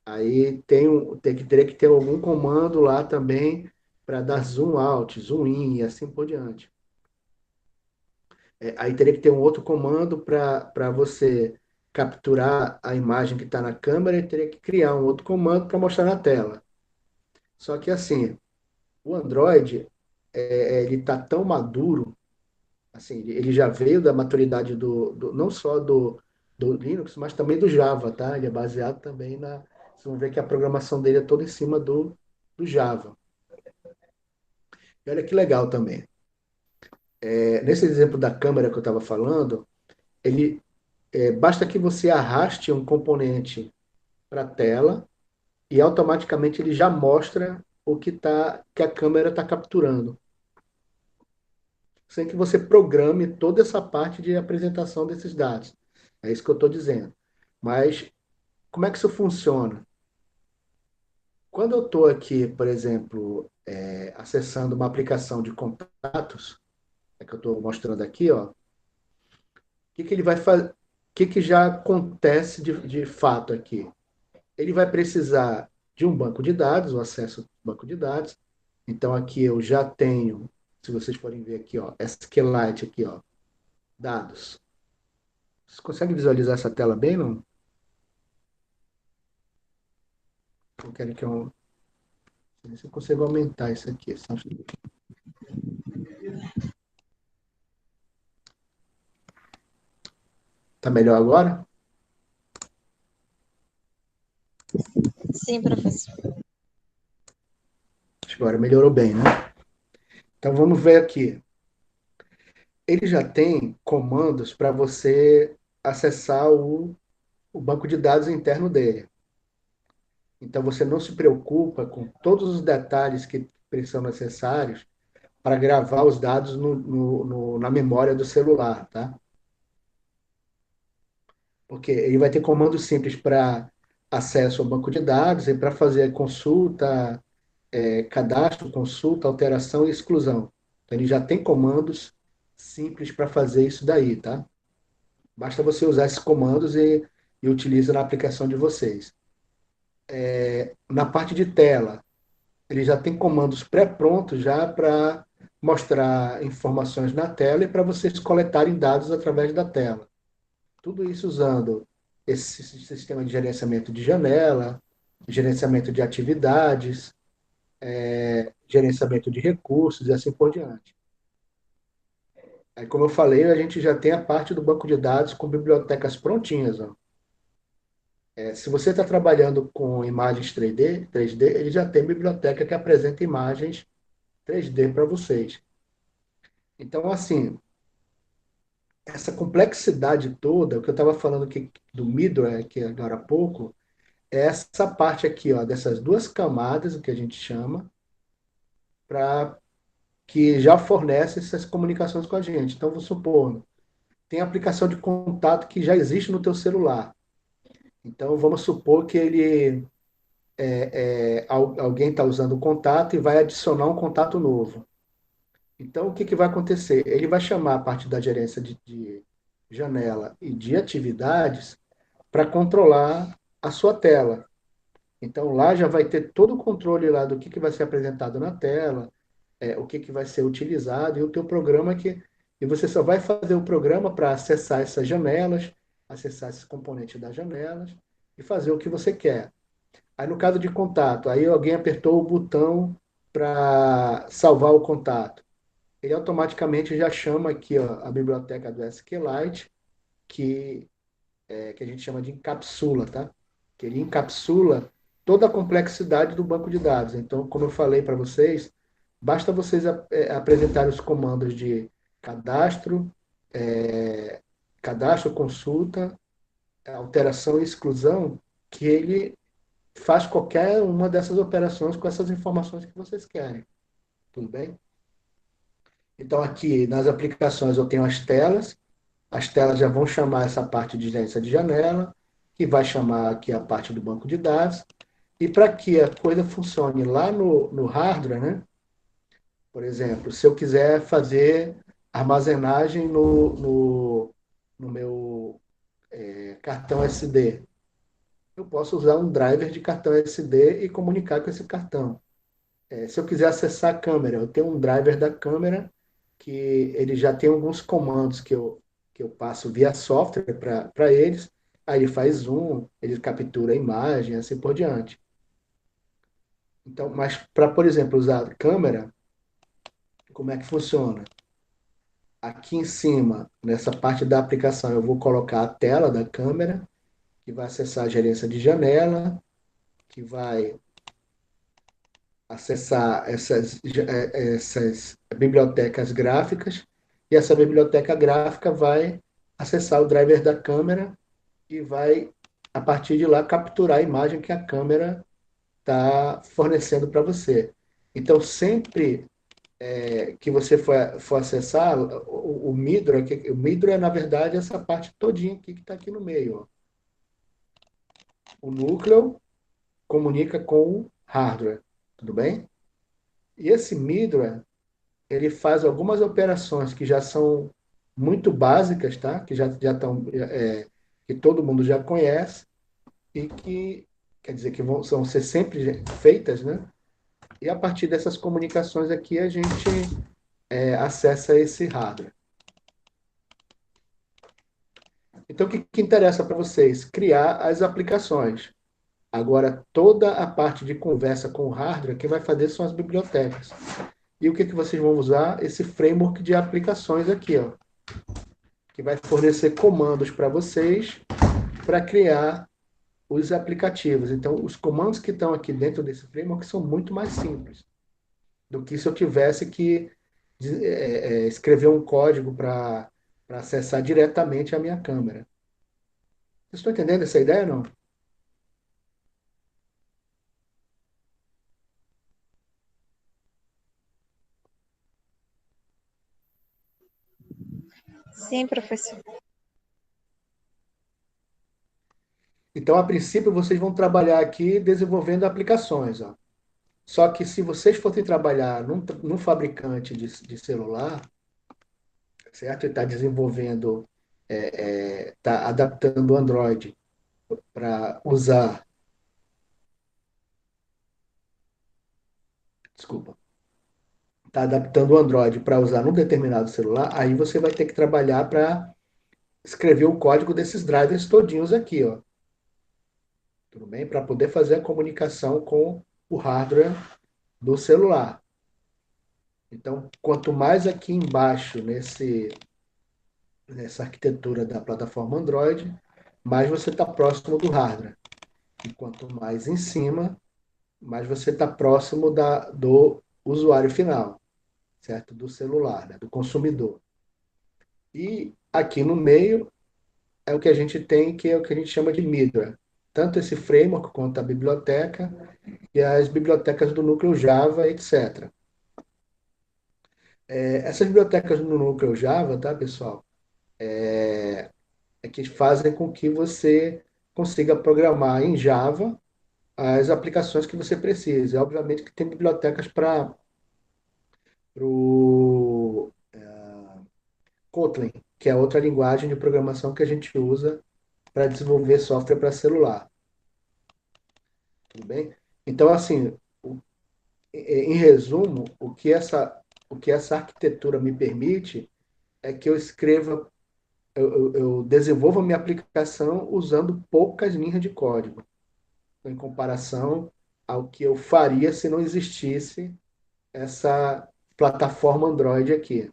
Aí teria que ter algum comando lá também para dar zoom out, zoom in e assim por diante. Aí teria que ter um outro comando para você capturar a imagem que está na câmera e teria que criar um outro comando para mostrar na tela. Só que assim, o Android ele está tão maduro, assim, ele já veio da maturidade não só do Linux, mas também do Java, tá? Ele é baseado também Vocês vão ver que a programação dele é toda em cima do Java. E olha que legal também. Nesse exemplo da câmera que eu estava falando, ele basta que você arraste um componente para a tela e automaticamente ele já mostra que a câmera está capturando, sem que você programe toda essa parte de apresentação desses dados. É isso que eu estou dizendo. Mas como é que isso funciona? Quando eu estou aqui, por exemplo, acessando uma aplicação de contatos, que eu estou mostrando aqui, ó, o que ele vai fazer? O que já acontece de fato aqui? Ele vai precisar de um banco de dados, o acesso ao banco de dados. Então aqui eu já tenho, se vocês forem ver aqui, ó, SQLite aqui, ó, dados. Vocês conseguem visualizar essa tela bem, não? Não querem que eu... Se eu consigo aumentar isso aqui. Tá melhor agora? Sim, professor. Acho que agora melhorou bem, né? Então vamos ver aqui. Ele já tem comandos para você acessar o banco de dados interno dele. Então você não se preocupa com todos os detalhes que são necessários para gravar os dados na memória do celular, tá? Porque ele vai ter comandos simples para acesso ao banco de dados e para fazer consulta, cadastro, consulta, alteração e exclusão. Então, ele já tem comandos simples para fazer isso daí, tá? Basta você usar esses comandos e utiliza na aplicação de vocês. Na parte de tela, ele já tem comandos pré-prontos já para mostrar informações na tela e para vocês coletarem dados através da tela. Tudo isso usando esse sistema de gerenciamento de janela, gerenciamento de atividades, gerenciamento de recursos e assim por diante. Aí, como eu falei, a gente já tem a parte do banco de dados com bibliotecas prontinhas. Ó. Se você está trabalhando com imagens 3D, ele já tem biblioteca que apresenta imagens 3D para vocês. Então, assim, essa complexidade toda, o que eu estava falando aqui do middleware, aqui agora há pouco, é essa parte aqui, ó, dessas duas camadas, o que a gente chama, para que já fornece essas comunicações com a gente. Então, vou supor, tem aplicação de contato que já existe no teu celular. Então, vamos supor que alguém está usando o contato e vai adicionar um contato novo. Então, o que vai acontecer? Ele vai chamar a parte da gerência de janela e de atividades para controlar a sua tela. Então, lá já vai ter todo o controle lá do que vai ser apresentado na tela, o que vai ser utilizado, e o teu programa e você só vai fazer o programa para acessar essas janelas, acessar esses componentes das janelas e fazer o que você quer. Aí, no caso de contato, aí alguém apertou o botão para salvar o contato. ele automaticamente já chama aqui, ó, a biblioteca do SQLite, que que a gente chama de encapsula, tá? Que ele encapsula toda a complexidade do banco de dados. Então, como eu falei para vocês, basta vocês apresentarem os comandos de cadastro, é, cadastro, consulta, alteração e exclusão, que ele faz qualquer uma dessas operações com essas informações que vocês querem. Tudo bem? Então, aqui nas aplicações eu tenho as telas já vão chamar essa parte de gerência de janela, que vai chamar aqui a parte do banco de dados. E para que a coisa funcione lá no hardware, né? Por exemplo, se eu quiser fazer armazenagem no meu cartão SD, eu posso usar um driver de cartão SD e comunicar com esse cartão. Se eu quiser acessar a câmera, eu tenho um driver da câmera que ele já tem alguns comandos que eu passo via software para eles. Aí ele faz zoom, ele captura a imagem, assim por diante. Então, mas para, por exemplo, usar a câmera, como é que funciona? Aqui em cima, nessa parte da aplicação, eu vou colocar a tela da câmera, que vai acessar a gerência de janela, que vai acessar essas bibliotecas gráficas, e essa biblioteca gráfica vai acessar o driver da câmera e vai, a partir de lá, capturar a imagem que a câmera está fornecendo para você. Então, sempre que você for acessar o Midro, o Midro é, na verdade, essa parte todinha aqui que está aqui no meio. Ó. O núcleo comunica com o hardware, tudo bem? E esse middleware, ele faz algumas operações que já são muito básicas, tá? Que já estão, que todo mundo já conhece e que, quer dizer, que vão ser sempre feitas, né? E a partir dessas comunicações aqui, a gente acessa esse hardware. Então, o que interessa para vocês? Criar as aplicações. Agora, toda a parte de conversa com o hardware, quem vai fazer são as bibliotecas. E o que vocês vão usar? Esse framework de aplicações aqui, ó, que vai fornecer comandos para vocês para criar os aplicativos. Então, os comandos que estão aqui dentro desse framework são muito mais simples do que se eu tivesse que escrever um código para acessar diretamente a minha câmera. Vocês estão entendendo essa ideia, não? Sim, professor. Então, a princípio, vocês vão trabalhar aqui desenvolvendo aplicações. Ó. Só que se vocês fossem trabalhar num fabricante de celular, certo? E está desenvolvendo, está adaptando o Android para usar, desculpa, está adaptando o Android para usar num determinado celular, aí você vai ter que trabalhar para escrever o código desses drivers todinhos aqui, ó. Tudo bem? Para poder fazer a comunicação com o hardware do celular. Então, quanto mais aqui embaixo nessa arquitetura da plataforma Android, mais você está próximo do hardware. E quanto mais em cima, mais você está próximo do usuário final, certo? Do celular, né? Do consumidor. E aqui no meio é o que a gente tem, que é o que a gente chama de middleware. Tanto esse framework quanto a biblioteca e as bibliotecas do núcleo Java, etc. Essas bibliotecas no núcleo Java, tá, pessoal? Que fazem com que você consiga programar em Java as aplicações que você precisa. Obviamente que tem bibliotecas para o Kotlin, que é outra linguagem de programação que a gente usa para desenvolver software para celular. Tudo bem? Então, assim, em resumo, o que essa arquitetura me permite é que eu escreva, eu desenvolva a minha aplicação usando poucas linhas de código, em comparação ao que eu faria se não existisse essa plataforma Android aqui.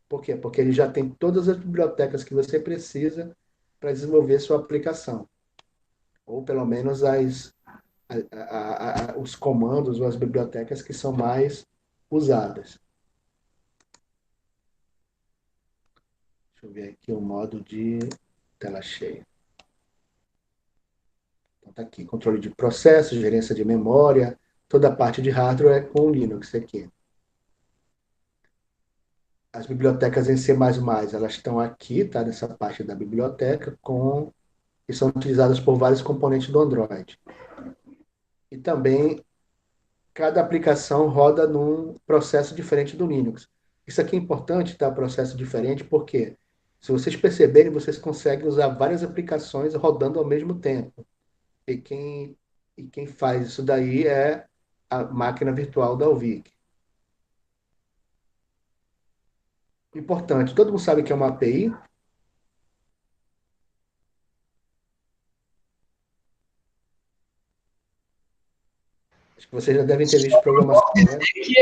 Por quê? Porque ele já tem todas as bibliotecas que você precisa para desenvolver sua aplicação, ou pelo menos os comandos ou as bibliotecas que são mais usadas. Deixa eu ver aqui o modo de tela cheia. Então tá aqui, controle de processo, gerência de memória, toda a parte de hardware é com o Linux aqui. As bibliotecas em C++, elas estão aqui, tá? Nessa parte da biblioteca, que são utilizadas por vários componentes do Android. E também, cada aplicação roda num processo diferente do Linux. Isso aqui é importante, tá? Processo diferente, porque se vocês perceberem, vocês conseguem usar várias aplicações rodando ao mesmo tempo. E quem faz isso daí é a máquina virtual da UVIC. Importante, todo mundo sabe que é uma API. Acho que vocês já devem ter visto programação, né? Que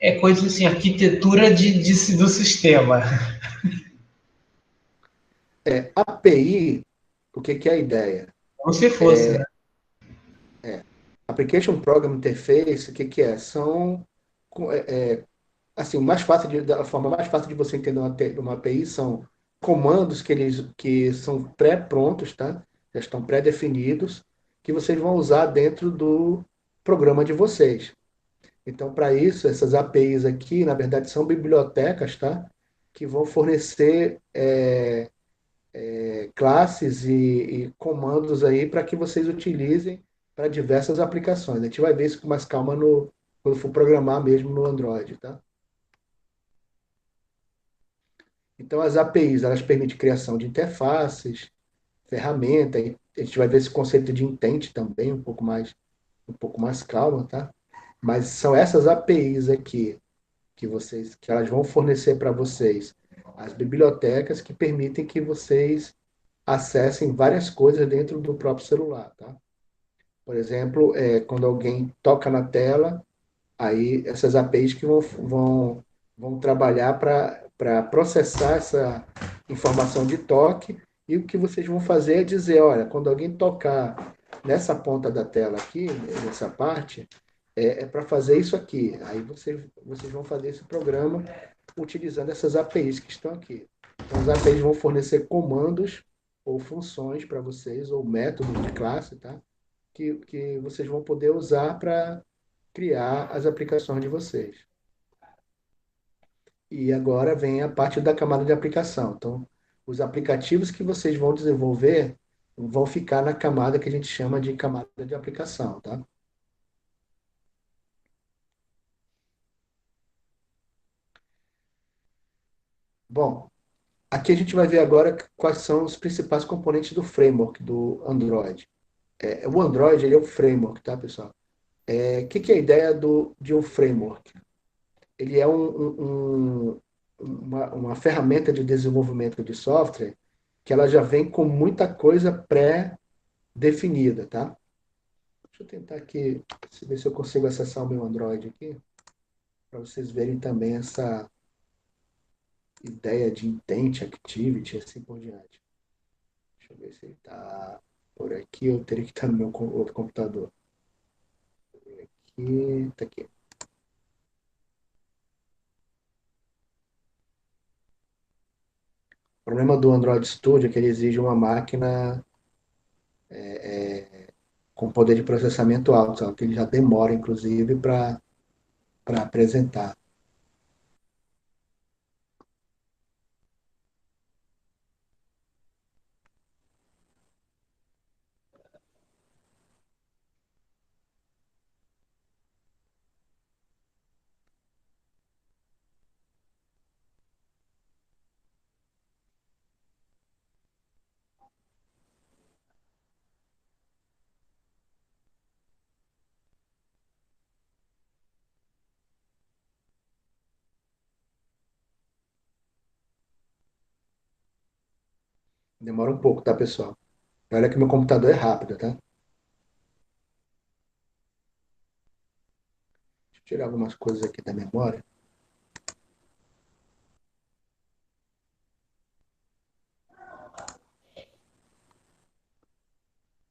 é coisa assim, arquitetura do sistema. API, o que é a ideia? Como se fosse, né? Application Program Interface, o que é? Assim, da forma mais fácil de você entender uma API são comandos que são pré-prontos, tá? Já estão pré-definidos, que vocês vão usar dentro do programa de vocês. Então, para isso, essas APIs aqui, na verdade, são bibliotecas, tá? Que vão fornecer classes e comandos aí para que vocês utilizem para diversas aplicações. A gente vai ver isso com mais calma quando for programar mesmo no Android, tá? Então, as APIs, elas permitem criação de interfaces, ferramenta, e a gente vai ver esse conceito de intent também, um pouco mais calma, tá? Mas são essas APIs aqui que elas vão fornecer para vocês as bibliotecas que permitem que vocês acessem várias coisas dentro do próprio celular, tá? Por exemplo, quando alguém toca na tela, aí essas APIs que vão trabalhar para processar essa informação de toque, e o que vocês vão fazer é dizer, olha, quando alguém tocar nessa ponta da tela aqui, nessa parte, é para fazer isso aqui. Aí vocês vão fazer esse programa utilizando essas APIs que estão aqui. Então, as APIs vão fornecer comandos ou funções para vocês, ou métodos de classe, tá? Que vocês vão poder usar para criar as aplicações de vocês. E agora vem a parte da camada de aplicação. Então, os aplicativos que vocês vão desenvolver vão ficar na camada que a gente chama de camada de aplicação, tá? Bom, aqui a gente vai ver agora quais são os principais componentes do framework do Android. O Android ele é um framework, tá, pessoal? Que é a ideia de um framework? Ele é uma ferramenta de desenvolvimento de software que ela já vem com muita coisa pré-definida, tá? Deixa eu tentar aqui, ver se eu consigo acessar o meu Android aqui, para vocês verem também essa ideia de intent, activity, assim por diante. Deixa eu ver se ele está por aqui, eu teria que estar no meu outro computador. Aqui, está aqui. O problema do Android Studio é que ele exige uma máquina com poder de processamento alto, sabe? Que ele já demora, inclusive, para apresentar. Demora um pouco, tá, pessoal? Olha que meu computador é rápido, tá? tirar algumas coisas aqui da memória.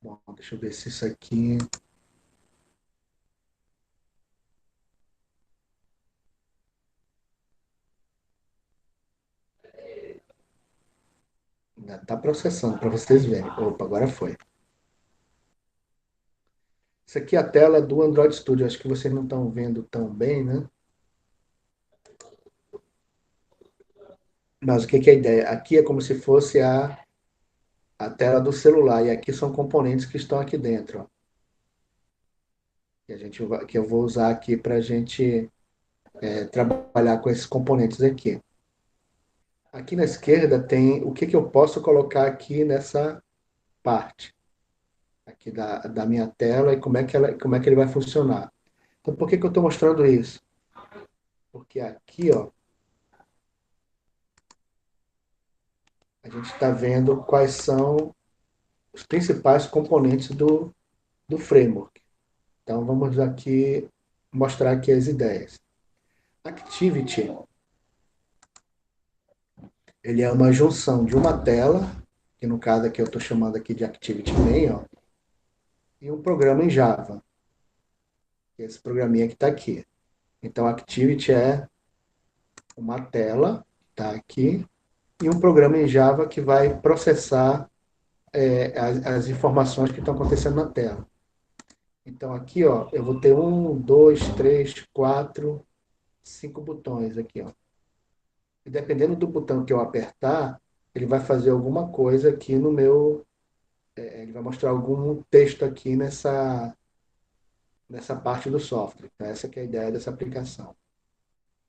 Bom, deixa eu ver se isso aqui... Ainda está processando para vocês verem. Opa, agora foi. Isso aqui é a tela do Android Studio. Acho que vocês não estão vendo tão bem, né? Mas o que que é a ideia? Aqui é como se fosse a tela do celular. E aqui são componentes que estão aqui dentro. Ó, que eu vou usar aqui para a gente trabalhar com esses componentes aqui. Aqui na esquerda tem o que que eu posso colocar aqui nessa parte. Aqui da minha tela e como é que ele vai funcionar. Então, por que que eu estou mostrando isso? Porque aqui, ó, a gente está vendo quais são os principais componentes do framework. Então, vamos aqui mostrar aqui as ideias. Activity, ele é uma junção de uma tela, que no caso aqui eu estou chamando aqui de Activity Main, ó, e um programa em Java, que é esse programinha que está aqui. Então, Activity é uma tela, está aqui, e um programa em Java que vai processar as informações que estão acontecendo na tela. Então, aqui, ó, eu vou ter 1, 2, 3, 4, 5 botões aqui, ó. E dependendo do botão que eu apertar, ele vai fazer alguma coisa aqui no meu... ele vai mostrar algum texto aqui nessa parte do software. Então, essa que é a ideia dessa aplicação.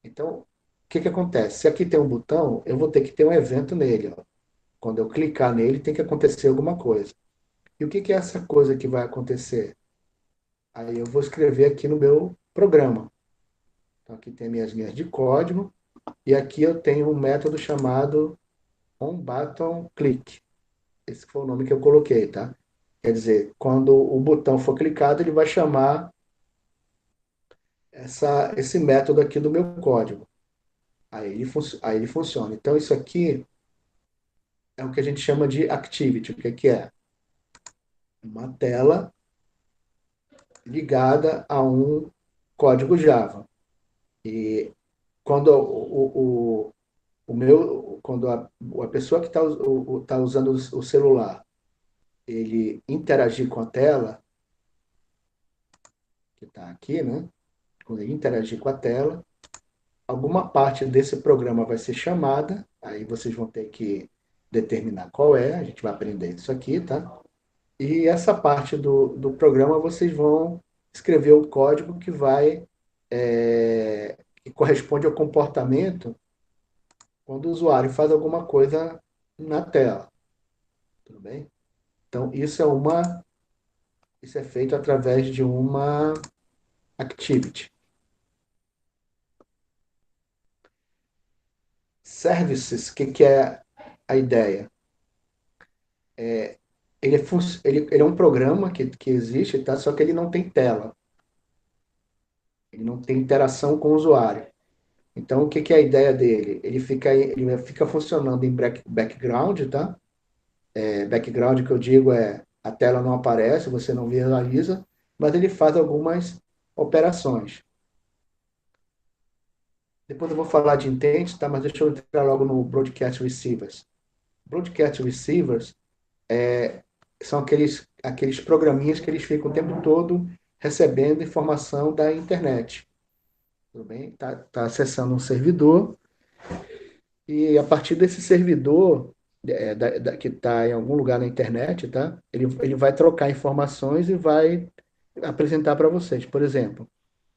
Então, o que que acontece? Se aqui tem um botão, eu vou ter que ter um evento nele, ó. Quando eu clicar nele, tem que acontecer alguma coisa. E o que que é essa coisa que vai acontecer? Aí eu vou escrever aqui no meu programa. Então, aqui tem minhas linhas de código. E aqui eu tenho um método chamado onButtonClick. Esse foi o nome que eu coloquei, tá? Quer dizer, quando o botão for clicado, ele vai chamar esse método aqui do meu código. Aí ele funciona. Então, isso aqui é o que a gente chama de activity. O que que é? Uma tela ligada a um código Java. E quando quando a pessoa que tá usando o celular, ele interagir com a tela, que está aqui, né? Quando ele interagir com a tela, alguma parte desse programa vai ser chamada, aí vocês vão ter que determinar qual é, a gente vai aprender isso aqui, tá? E essa parte do programa vocês vão escrever o código que vai, que corresponde ao comportamento quando o usuário faz alguma coisa na tela. Tudo bem? Então, isso é feito através de uma activity. Services, o que que é a ideia? Ele é um programa que existe, tá? Só que ele não tem tela. Ele não tem interação com o usuário. Então, o que que é a ideia dele? Ele fica funcionando em background, tá? Background que eu digo é a tela não aparece, você não visualiza, mas ele faz algumas operações. Depois eu vou falar de intents, tá? Mas deixa eu entrar logo no Broadcast Receivers. Broadcast Receivers são aqueles programinhas que eles ficam o tempo todo recebendo informação da internet. Tudo bem? Tá acessando um servidor e a partir desse servidor que está em algum lugar na internet, tá? Ele vai trocar informações e vai apresentar para vocês. Por exemplo,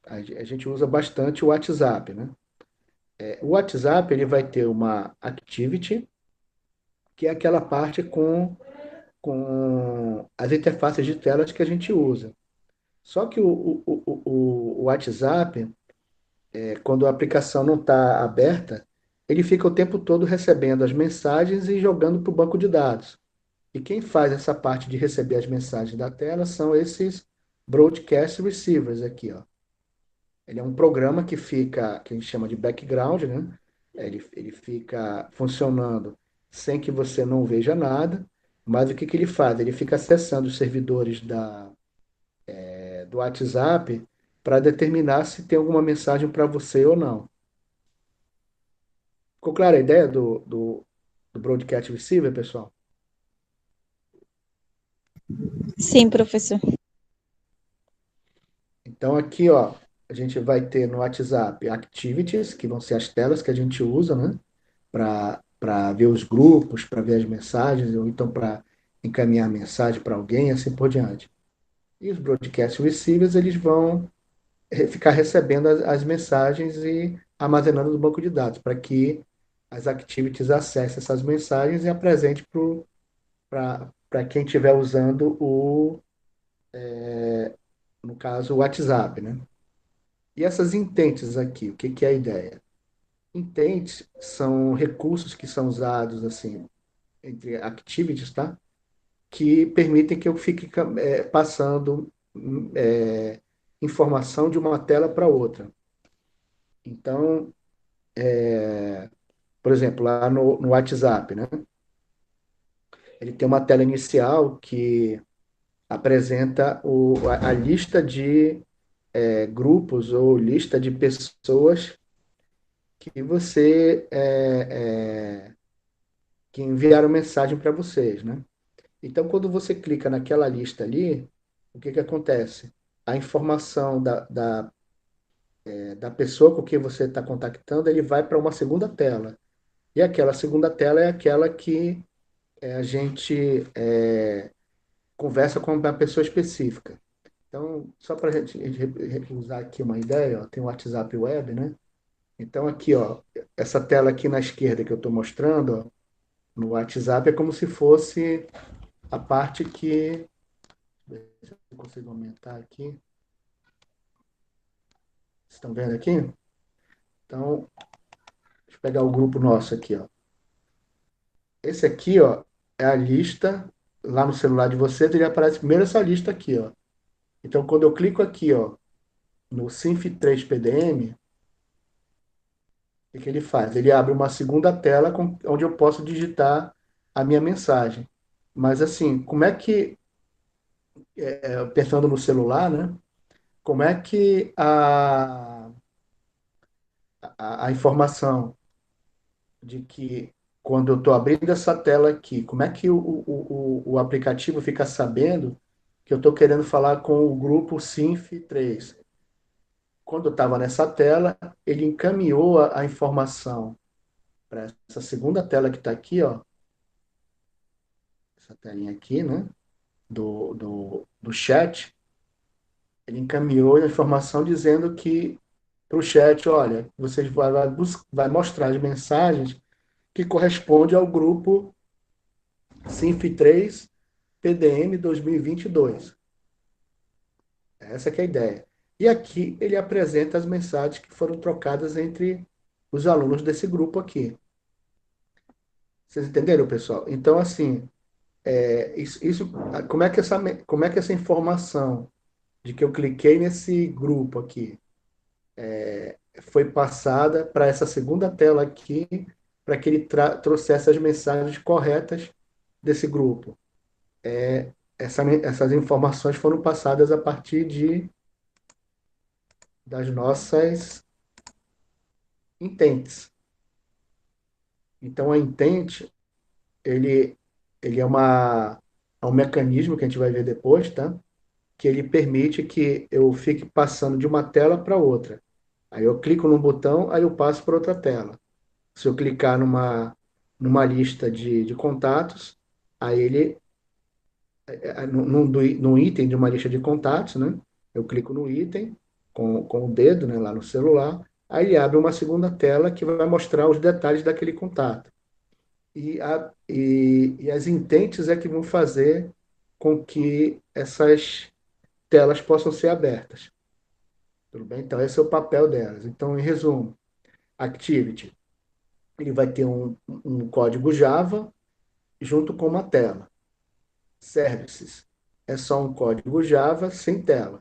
a gente usa bastante o WhatsApp, né? O WhatsApp ele vai ter uma activity, que é aquela parte com as interfaces de telas que a gente usa. Só que o WhatsApp, quando a aplicação não está aberta, ele fica o tempo todo recebendo as mensagens e jogando para o banco de dados. E quem faz essa parte de receber as mensagens da tela são esses broadcast receivers aqui, ó. Ele é um programa que a gente chama de background, né? Ele fica funcionando sem que você não veja nada, mas o que que ele faz? Ele fica acessando os servidores do WhatsApp para determinar se tem alguma mensagem para você ou não. Ficou clara a ideia do Broadcast Receiver, pessoal? Sim, professor. Então aqui, ó, a gente vai ter no WhatsApp activities, que vão ser as telas que a gente usa, né? Para ver os grupos, para ver as mensagens, ou então para encaminhar a mensagem para alguém, assim por diante. E os broadcast receivers, eles vão ficar recebendo as mensagens e armazenando no banco de dados, para que as activities acessem essas mensagens e apresente para quem estiver usando no caso, o WhatsApp, né? E essas intents aqui, o que que é a ideia? Intents são recursos que são usados, assim, entre activities, tá? Que permitem que eu fique passando é, informação de uma tela para outra. Então, por exemplo, lá no WhatsApp, né? Ele tem uma tela inicial que apresenta a lista de grupos ou lista de pessoas que que enviaram mensagem para vocês, né? Então, quando você clica naquela lista ali, o que que acontece? A informação da pessoa com quem você está contactando, ele vai para uma segunda tela. E aquela segunda tela é aquela que a gente conversa com uma pessoa específica. Então, só para a gente usar aqui uma ideia, ó, tem o WhatsApp Web, né? Então, aqui, ó, essa tela aqui na esquerda que eu estou mostrando, ó, no WhatsApp, é como se fosse a parte que. Deixa eu ver se eu consigo aumentar aqui. Vocês estão vendo aqui? Então, deixa eu pegar o grupo nosso aqui, ó. Esse aqui, ó, é a lista lá no celular de vocês, ele aparece primeiro essa lista aqui, ó. Então, quando eu clico aqui, ó, no Synf 3 PDM, o que que ele faz? Ele abre uma segunda tela onde eu posso digitar a minha mensagem. Mas assim, como é que, pensando no celular, né? Como é que a informação de que quando eu estou abrindo essa tela aqui, como é que o aplicativo fica sabendo que eu estou querendo falar com o grupo Synf 3? Quando eu estava nessa tela, ele encaminhou a informação para essa segunda tela que está aqui, ó, essa telinha aqui, né, do chat, ele encaminhou a informação dizendo que para o chat, olha, vocês vai mostrar as mensagens que correspondem ao grupo Synf 3 PDM 2022. Essa que é a ideia. E aqui ele apresenta as mensagens que foram trocadas entre os alunos desse grupo aqui. Vocês entenderam, pessoal? Então, assim, como é que essa informação de que eu cliquei nesse grupo aqui foi passada para essa segunda tela aqui, para que ele trouxesse as mensagens corretas desse grupo? Essas informações foram passadas a partir das nossas intents. Então, a intent, ele, ele é um mecanismo que a gente vai ver depois, tá? Que ele permite que eu fique passando de uma tela para outra. Aí eu clico num botão, aí eu passo para outra tela. Se eu clicar numa lista de contatos, aí ele, num item de uma lista de contatos, né? Eu clico no item com o dedo, né, lá no celular, aí ele abre uma segunda tela que vai mostrar os detalhes daquele contato. E as intentes é que vão fazer com que essas telas possam ser abertas. Tudo bem? Então, esse é o papel delas. Então, em resumo, Activity, ele vai ter um código Java junto com uma tela. Services é só um código Java sem tela.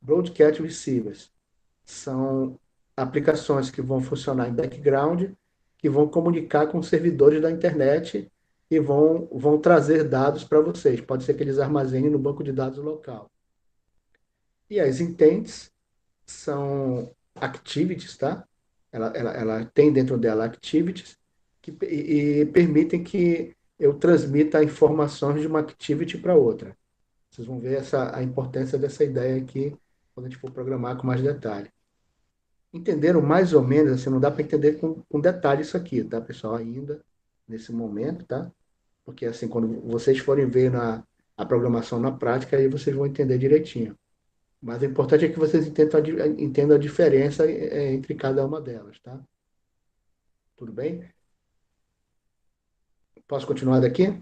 Broadcast Receivers são aplicações que vão funcionar em background, que vão comunicar com os servidores da internet e vão trazer dados para vocês. Pode ser que eles armazenem no banco de dados local. E as intents são activities, tá? Ela tem dentro dela activities e permitem que eu transmita informações de uma activity para outra. Vocês vão ver a importância dessa ideia aqui quando a gente for programar com mais detalhe. Entenderam mais ou menos, assim, não dá para entender com detalhe isso aqui, tá, pessoal? Ainda nesse momento, tá? Porque assim, quando vocês forem ver a programação na prática, aí vocês vão entender direitinho. Mas o importante é que vocês entendam a diferença entre cada uma delas, tá? Tudo bem? Posso continuar daqui?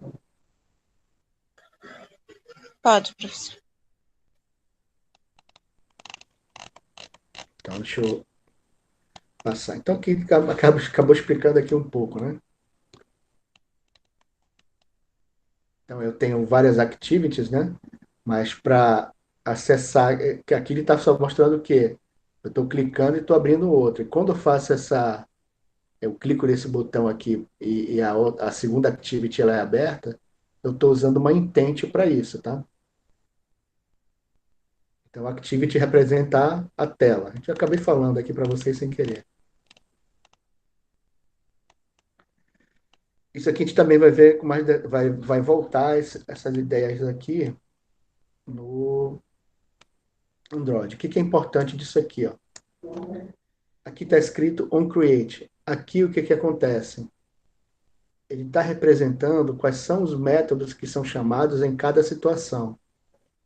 Pode, professor. Então, deixa eu passar. Então, aqui acabou explicando aqui um pouco, né? Então, eu tenho várias activities, né? Mas para acessar, que aqui ele está só mostrando o quê? Eu estou clicando e estou abrindo outro. E quando eu faço eu clico nesse botão aqui e a segunda activity ela é aberta, eu estou usando uma intent para isso, tá? Então, activity representa a tela. Eu acabei falando aqui para vocês sem querer. Isso aqui a gente também vai ver com mais, vai voltar essas ideias aqui no Android. O que é importante disso aqui, ó? Aqui está escrito onCreate. Aqui o que acontece? Ele está representando quais são os métodos que são chamados em cada situação.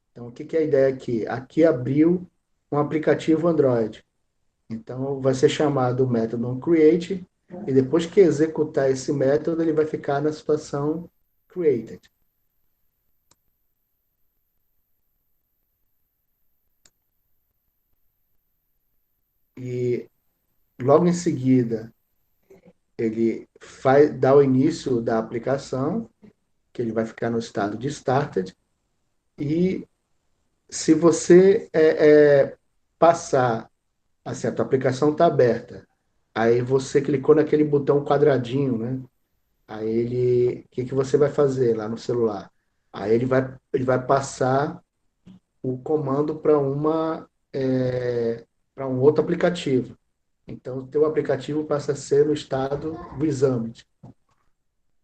Então, o que é a ideia aqui? Aqui abriu um aplicativo Android. Então, vai ser chamado o método onCreate, e depois que executar esse método, ele vai ficar na situação created. E logo em seguida, ele dá o início da aplicação, que ele vai ficar no estado de started, e se você passar, assim, a tua aplicação está aberta, aí você clicou naquele botão quadradinho, né? Aí o que você vai fazer lá no celular? Aí ele vai passar o comando para um outro aplicativo. Então, o teu aplicativo passa a ser no estado resumed.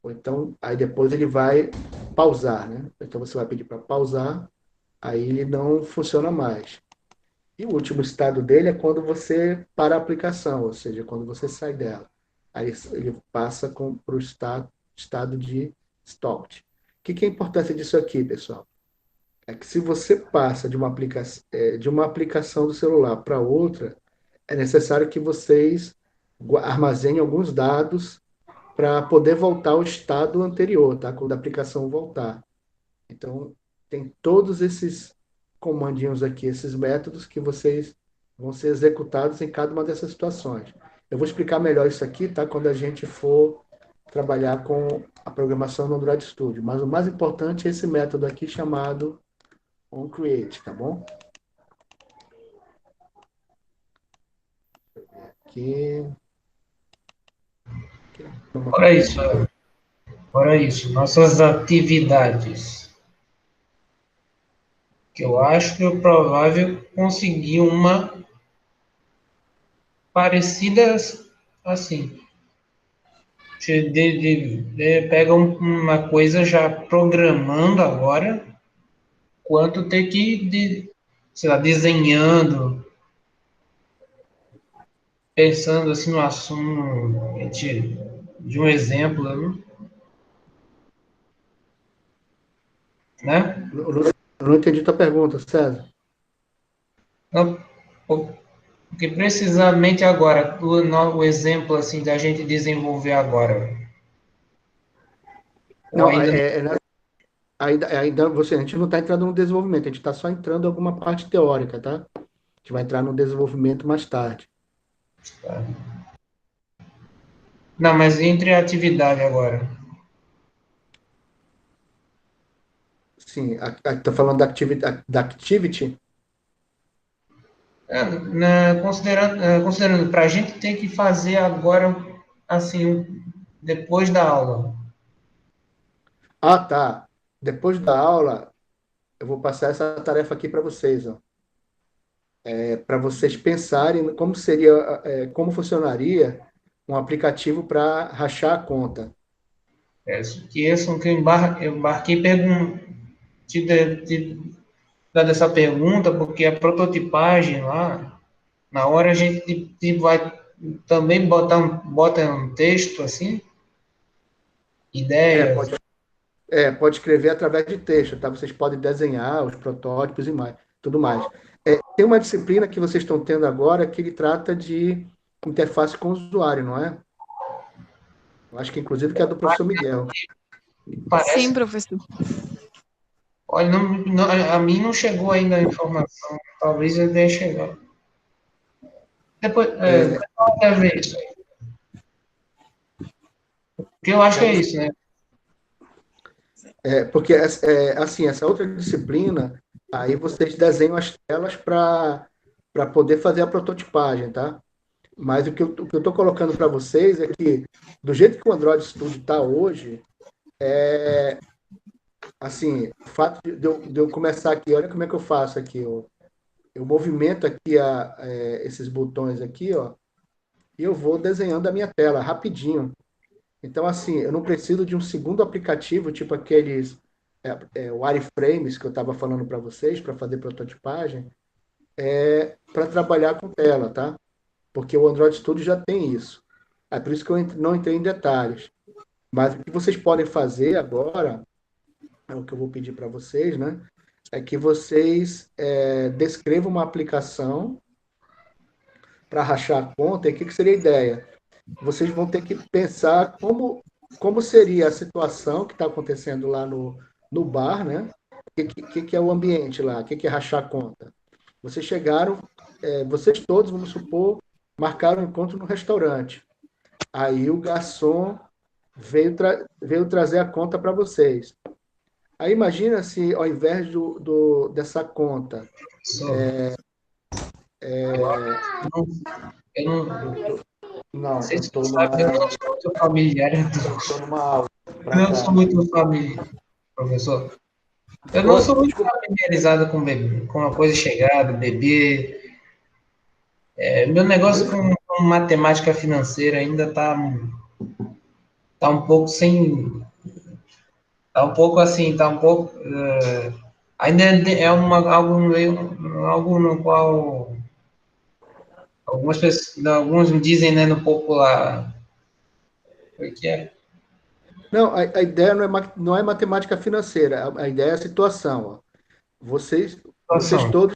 Ou então, aí depois ele vai pausar, né? Então, você vai pedir para pausar, aí ele não funciona mais. E o último estado dele é quando você para a aplicação, ou seja, quando você sai dela. Aí ele passa para o estado de stopped. O que é a importância disso aqui, pessoal? É que se você passa de uma aplicação do celular para outra, é necessário que vocês armazenem alguns dados para poder voltar ao estado anterior, tá? Quando a aplicação voltar. Então, tem todos esses comandinhos aqui, esses métodos que vocês vão ser executados em cada uma dessas situações. Eu vou explicar melhor isso aqui, tá? Quando a gente for trabalhar com a programação no Android Studio. Mas o mais importante é esse método aqui chamado onCreate, tá bom? Aqui. Ora isso, ora isso, nossas atividades. Que eu acho que é provável conseguir uma parecida assim. Pega uma coisa já programando agora, quanto ter que, sei lá, desenhando, pensando assim no assunto, de um exemplo, né? Eu não entendi tua pergunta, César. Não, porque precisamente agora, o exemplo assim da gente desenvolver agora, ou Não, ainda a gente não está entrando no desenvolvimento, a gente está só entrando em alguma parte teórica, tá? A gente vai entrar no desenvolvimento mais tarde. não, mas entre a atividade agora. Sim, está falando da activity. Considerando, para a gente tem que fazer agora, assim, depois da aula. Ah, tá. Depois da aula, eu vou passar essa tarefa aqui para vocês, ó. Para vocês pensarem como seria, como funcionaria um aplicativo para rachar a conta. Que eu embarquei dado essa pergunta, porque a prototipagem lá, na hora a gente vai também bota um texto assim, É, ideias. pode, pode escrever através de texto, tá? Vocês podem desenhar os protótipos e mais, tudo mais. Tem uma disciplina que vocês estão tendo agora que ele trata de interface com o usuário, não é? Eu acho que inclusive que é do professor Miguel. Sim, Parece. professor. Olha, a mim não chegou ainda a informação. Talvez eu tenha chegado. Depois eu quero ver isso aí. Porque eu acho que é isso, né? Porque assim, essa outra disciplina, aí vocês desenham as telas para poder fazer a prototipagem, tá? Mas o que eu estou colocando para vocês é que, do jeito que o Android Studio está hoje, assim, o fato de eu começar aqui, olha como é que eu faço aqui, ó. Eu movimento aqui esses botões aqui, ó, e eu vou desenhando a minha tela rapidinho. Então, assim, eu não preciso de um segundo aplicativo, tipo aqueles wireframes que eu estava falando para vocês, para fazer prototipagem, para trabalhar com tela, tá? Porque o Android Studio já tem isso. É por isso que eu não entrei em detalhes. Mas o que vocês podem fazer agora, é o que eu vou pedir para vocês, né? É que vocês descrevam uma aplicação para rachar a conta. E o que, que seria a ideia? Vocês vão ter que pensar como seria a situação que está acontecendo lá no bar, né? O que é o ambiente lá? O que é rachar a conta? Vocês chegaram, vocês todos, vamos supor, marcaram um encontro no restaurante. Aí o garçom veio trazer a conta para vocês. Aí imagina se ao invés dessa conta, Só. Eu não, eu tô, não, sei se você sabe, eu não sou muito familiar. eu tô numa aula Eu para não sou cá. muito familiar, professor. Eu não Oi, sou muito desculpa. familiarizado com a coisa chegada, bebê. Meu negócio com matemática financeira ainda tá um pouco sem. Tá um pouco assim, tá um pouco. Ainda é algo no qual alguns dizem, né, no popular. O que é? Não, a ideia não é matemática financeira, a ideia é a situação. Ó. Vocês Situação. todos,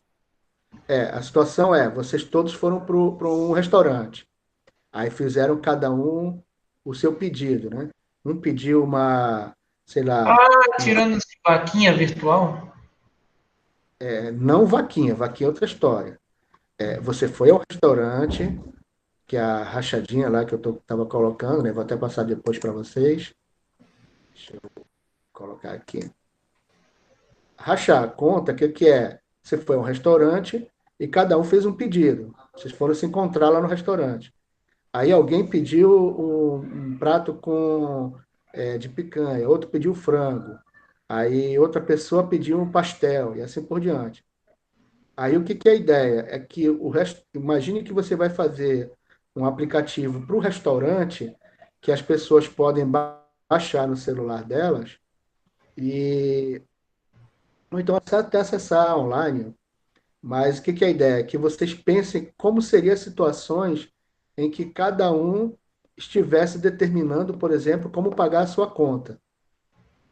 a situação vocês todos foram para um restaurante. Aí fizeram cada um o seu pedido, né? Um pediu sei lá, Tirando essa vaquinha virtual? não vaquinha, vaquinha é outra história. Você foi ao restaurante, que é a rachadinha lá que eu estava colocando, né? Vou até passar depois para vocês. Deixa eu colocar aqui. Rachar a conta, o que, que é? Você foi a um restaurante e cada um fez um pedido. Vocês foram se encontrar lá no restaurante. Aí alguém pediu um prato de picanha, outro pediu frango. Aí outra pessoa pediu um pastel e assim por diante. Aí o que, que é a ideia? É que imagine que você vai fazer um aplicativo para o restaurante que as pessoas podem baixar no celular delas e ou então até acessar online. Mas o que, que é a ideia? É que vocês pensem como seriam situações em que cada um estivesse determinando, por exemplo, como pagar a sua conta.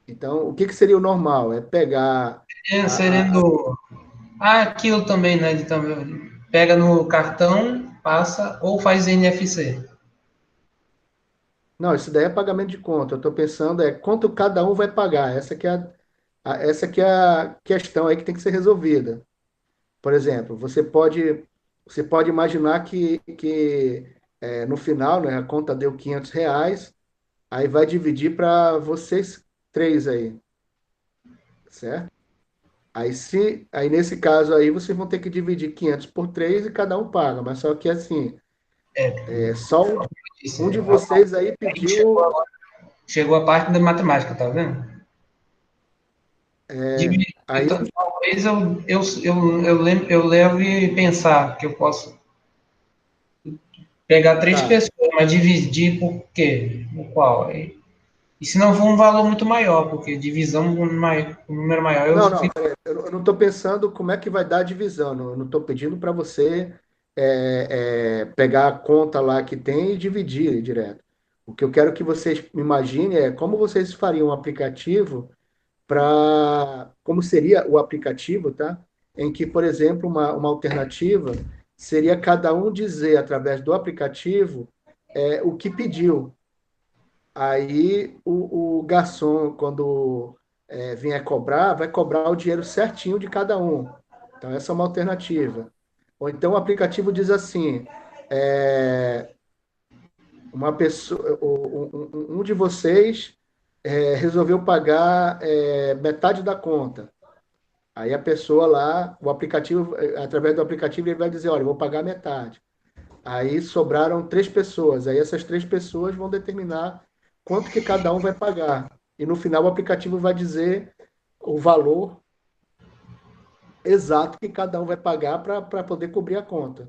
Então, o que, que seria o normal? É pegar a. Serendo. Aquilo também, né? De também, pega no cartão, passa ou faz NFC. Não, isso daí é pagamento de conta. Eu estou pensando quanto cada um vai pagar. Essa que é a questão aí que tem que ser resolvida. Por exemplo, você pode imaginar que no final, né, a conta deu R$ 500, aí vai dividir para vocês três aí, certo? Aí nesse caso aí, vocês vão ter que dividir 500 por 3 e cada um paga. Mas só que assim, só Isso, um de vocês aí pediu. chegou a parte da matemática, tá vendo? Aí, Então, talvez eu leve pensar que eu posso pegar três tá. pessoas, mas dividir por quê? Por qual? E se não for um valor muito maior, porque divisão com um número maior é o Não, não, suficiente. peraí, eu não estou pensando como é que vai dar a divisão. Não estou pedindo para você pegar a conta lá que tem e dividir direto. O que eu quero que vocês me imaginem é como vocês fariam um aplicativo para. Como seria o aplicativo, tá? Em que, por exemplo, uma alternativa seria cada um dizer através do aplicativo o que pediu. Aí o garçom, quando vier cobrar, vai cobrar o dinheiro certinho de cada um. Então, essa é uma alternativa. Ou então o aplicativo diz assim: é, uma pessoa, um de vocês resolveu pagar metade da conta. Aí a pessoa lá, o aplicativo, através do aplicativo, ele vai dizer: olha, eu vou pagar metade. Aí sobraram 3 pessoas. Aí essas 3 pessoas vão determinar quanto que cada um vai pagar. E no final o aplicativo vai dizer o valor exato que cada um vai pagar para poder cobrir a conta.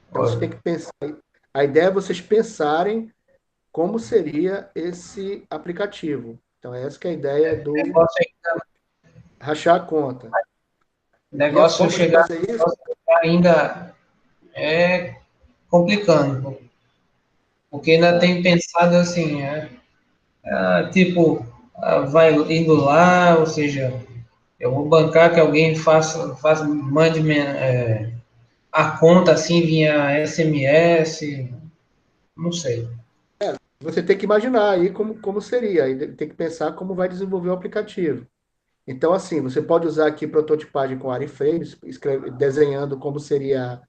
Então você tem que pensar. A ideia é vocês pensarem como seria esse aplicativo. Então essa que é a ideia do rachar a conta. O E a negócio forma de chegar fazer isso, ainda é complicando, porque ainda tá? tem pensado assim, tipo, vai indo lá, ou seja, eu vou bancar que alguém mande a conta assim via SMS, não sei. Você tem que imaginar aí como seria, aí tem que pensar como vai desenvolver o aplicativo. Então, assim, você pode usar aqui prototipagem com wireframes, desenhando como seria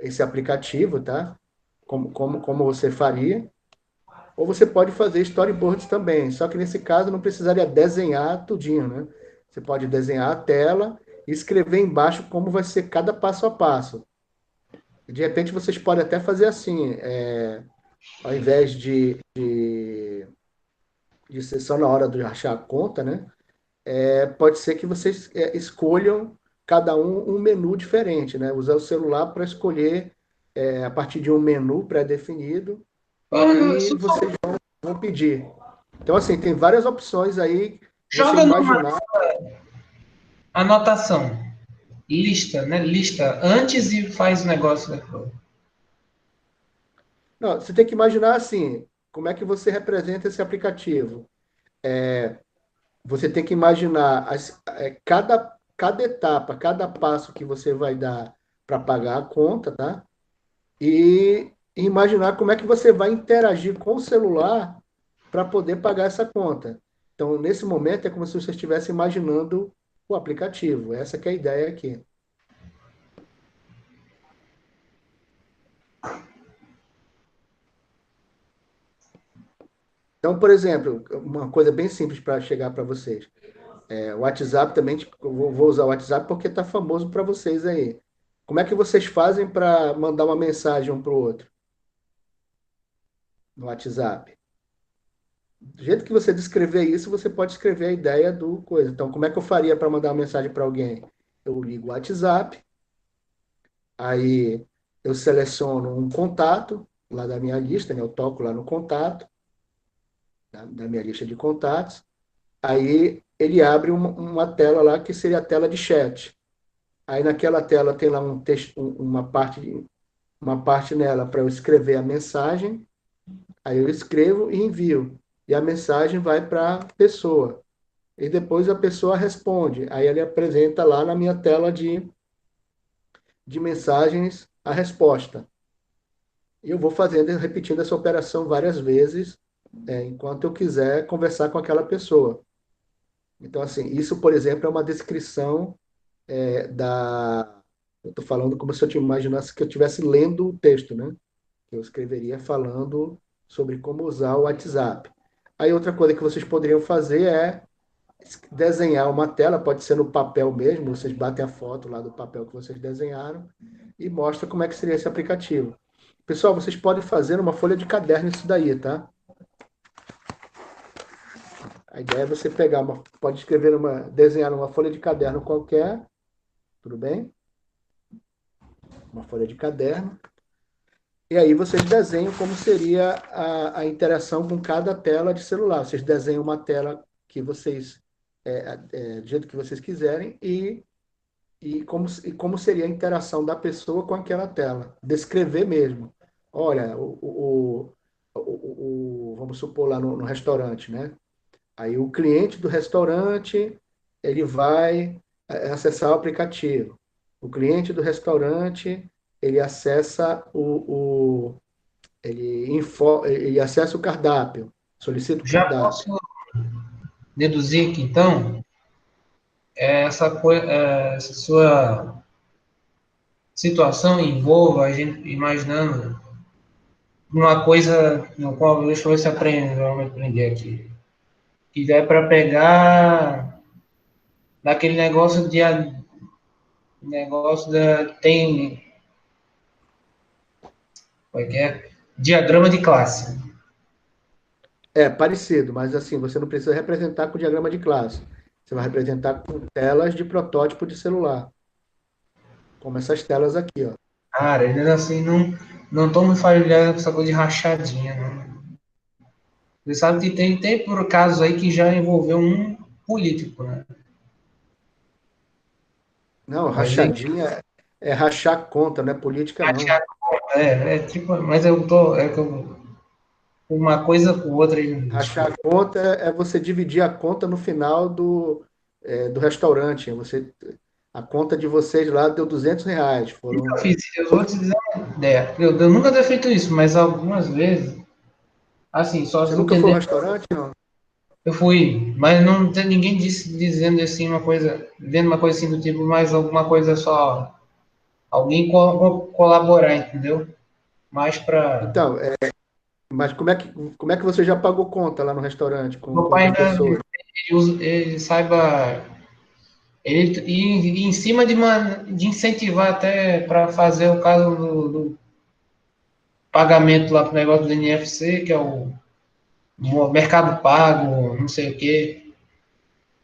esse aplicativo, tá? Como você faria. Ou você pode fazer storyboards também, só que nesse caso não precisaria desenhar tudinho, né? Você pode desenhar a tela e escrever embaixo como vai ser cada passo a passo. De repente, vocês podem até fazer assim, ao invés de ser só na hora de achar a conta, né? Pode ser que vocês escolham cada um menu diferente, né? Usar o celular para escolher a partir de um menu pré-definido e vocês vão pedir. Então, assim, tem várias opções aí, você Joga numa imaginar. anotação, lista, né? Lista antes e faz o negócio depois. Não, você tem que imaginar assim, como é que você representa esse aplicativo. Você tem que imaginar cada etapa, cada passo que você vai dar para pagar a conta, tá? E imaginar como é que você vai interagir com o celular para poder pagar essa conta. Então, nesse momento, é como se você estivesse imaginando o aplicativo. Essa que é a ideia aqui. Então, por exemplo, uma coisa bem simples para chegar para vocês. O WhatsApp também, tipo, eu vou usar o WhatsApp porque está famoso para vocês aí. Como é que vocês fazem para mandar uma mensagem um para o outro no WhatsApp? Do jeito que você descrever isso, você pode escrever a ideia do coisa. Então, como é que eu faria para mandar uma mensagem para alguém? Eu ligo o WhatsApp, aí eu seleciono um contato lá da minha lista, né? Eu toco lá no contato, da minha lista de contatos. Aí ele abre uma tela lá que seria a tela de chat. Aí naquela tela tem lá um texto, uma parte nela para eu escrever a mensagem. Aí eu escrevo e envio. E a mensagem vai para a pessoa. E depois a pessoa responde. Aí ele apresenta lá na minha tela de mensagens a resposta. E eu vou fazendo, repetindo essa operação várias vezes, enquanto eu quiser conversar com aquela pessoa. Então, assim, isso, por exemplo, é uma descrição da. Eu estou falando como se eu te imaginasse que eu estivesse lendo o texto, né? Eu escreveria falando sobre como usar o WhatsApp. Aí outra coisa que vocês poderiam fazer é desenhar uma tela, pode ser no papel mesmo, vocês batem a foto lá do papel que vocês desenharam e mostra como é que seria esse aplicativo. Pessoal, vocês podem fazer uma folha de caderno isso daí, tá? A ideia é você pegar pode escrever desenhar uma folha de caderno qualquer, tudo bem? Uma folha de caderno. E aí vocês desenham como seria a interação com cada tela de celular. Vocês desenham uma tela que vocês, do jeito que vocês quiserem, e como seria a interação da pessoa com aquela tela. Descrever mesmo. Olha, vamos supor lá no restaurante, né? Aí o cliente do restaurante, ele vai acessar o aplicativo. O cliente do restaurante, ele acessa ele acessa o cardápio, solicita o Já cardápio. posso deduzir que, então, essa sua situação envolva a gente imaginando uma coisa no qual, deixa eu ver se vamos aprender aqui, que é para pegar daquele negócio tem, como é que é? Diagrama de classe. É parecido, mas assim, você não precisa representar com diagrama de classe. Você vai representar com telas de protótipo de celular, como essas telas aqui, ó. Cara, ainda assim, não tô me falhando com essa coisa de rachadinha, não. Você sabe que tem por casos aí que já envolveu um político, né? Não, Mas aí, rachadinha é rachar conta, não é política, não. tipo, mas uma coisa com outra aí não Rachar discute. a conta é você dividir a conta no final do restaurante. A conta de vocês lá deu R$ 200. Eu fiz, eu vou te dizer uma ideia. Eu nunca tenho feito isso, mas algumas vezes, assim, só Você se nunca foi ao entender. restaurante, não? Eu fui, mas não tem ninguém dizendo assim uma coisa, dizendo uma coisa assim do tipo, mais alguma coisa só, alguém colaborar, entendeu? Mais para. Então, mas como é que você já pagou conta lá no restaurante com Meu pai outras ainda pessoas? ele saiba. E em cima de incentivar até para fazer o caso do pagamento lá para o negócio do NFC, que é o Mercado Pago, não sei o quê.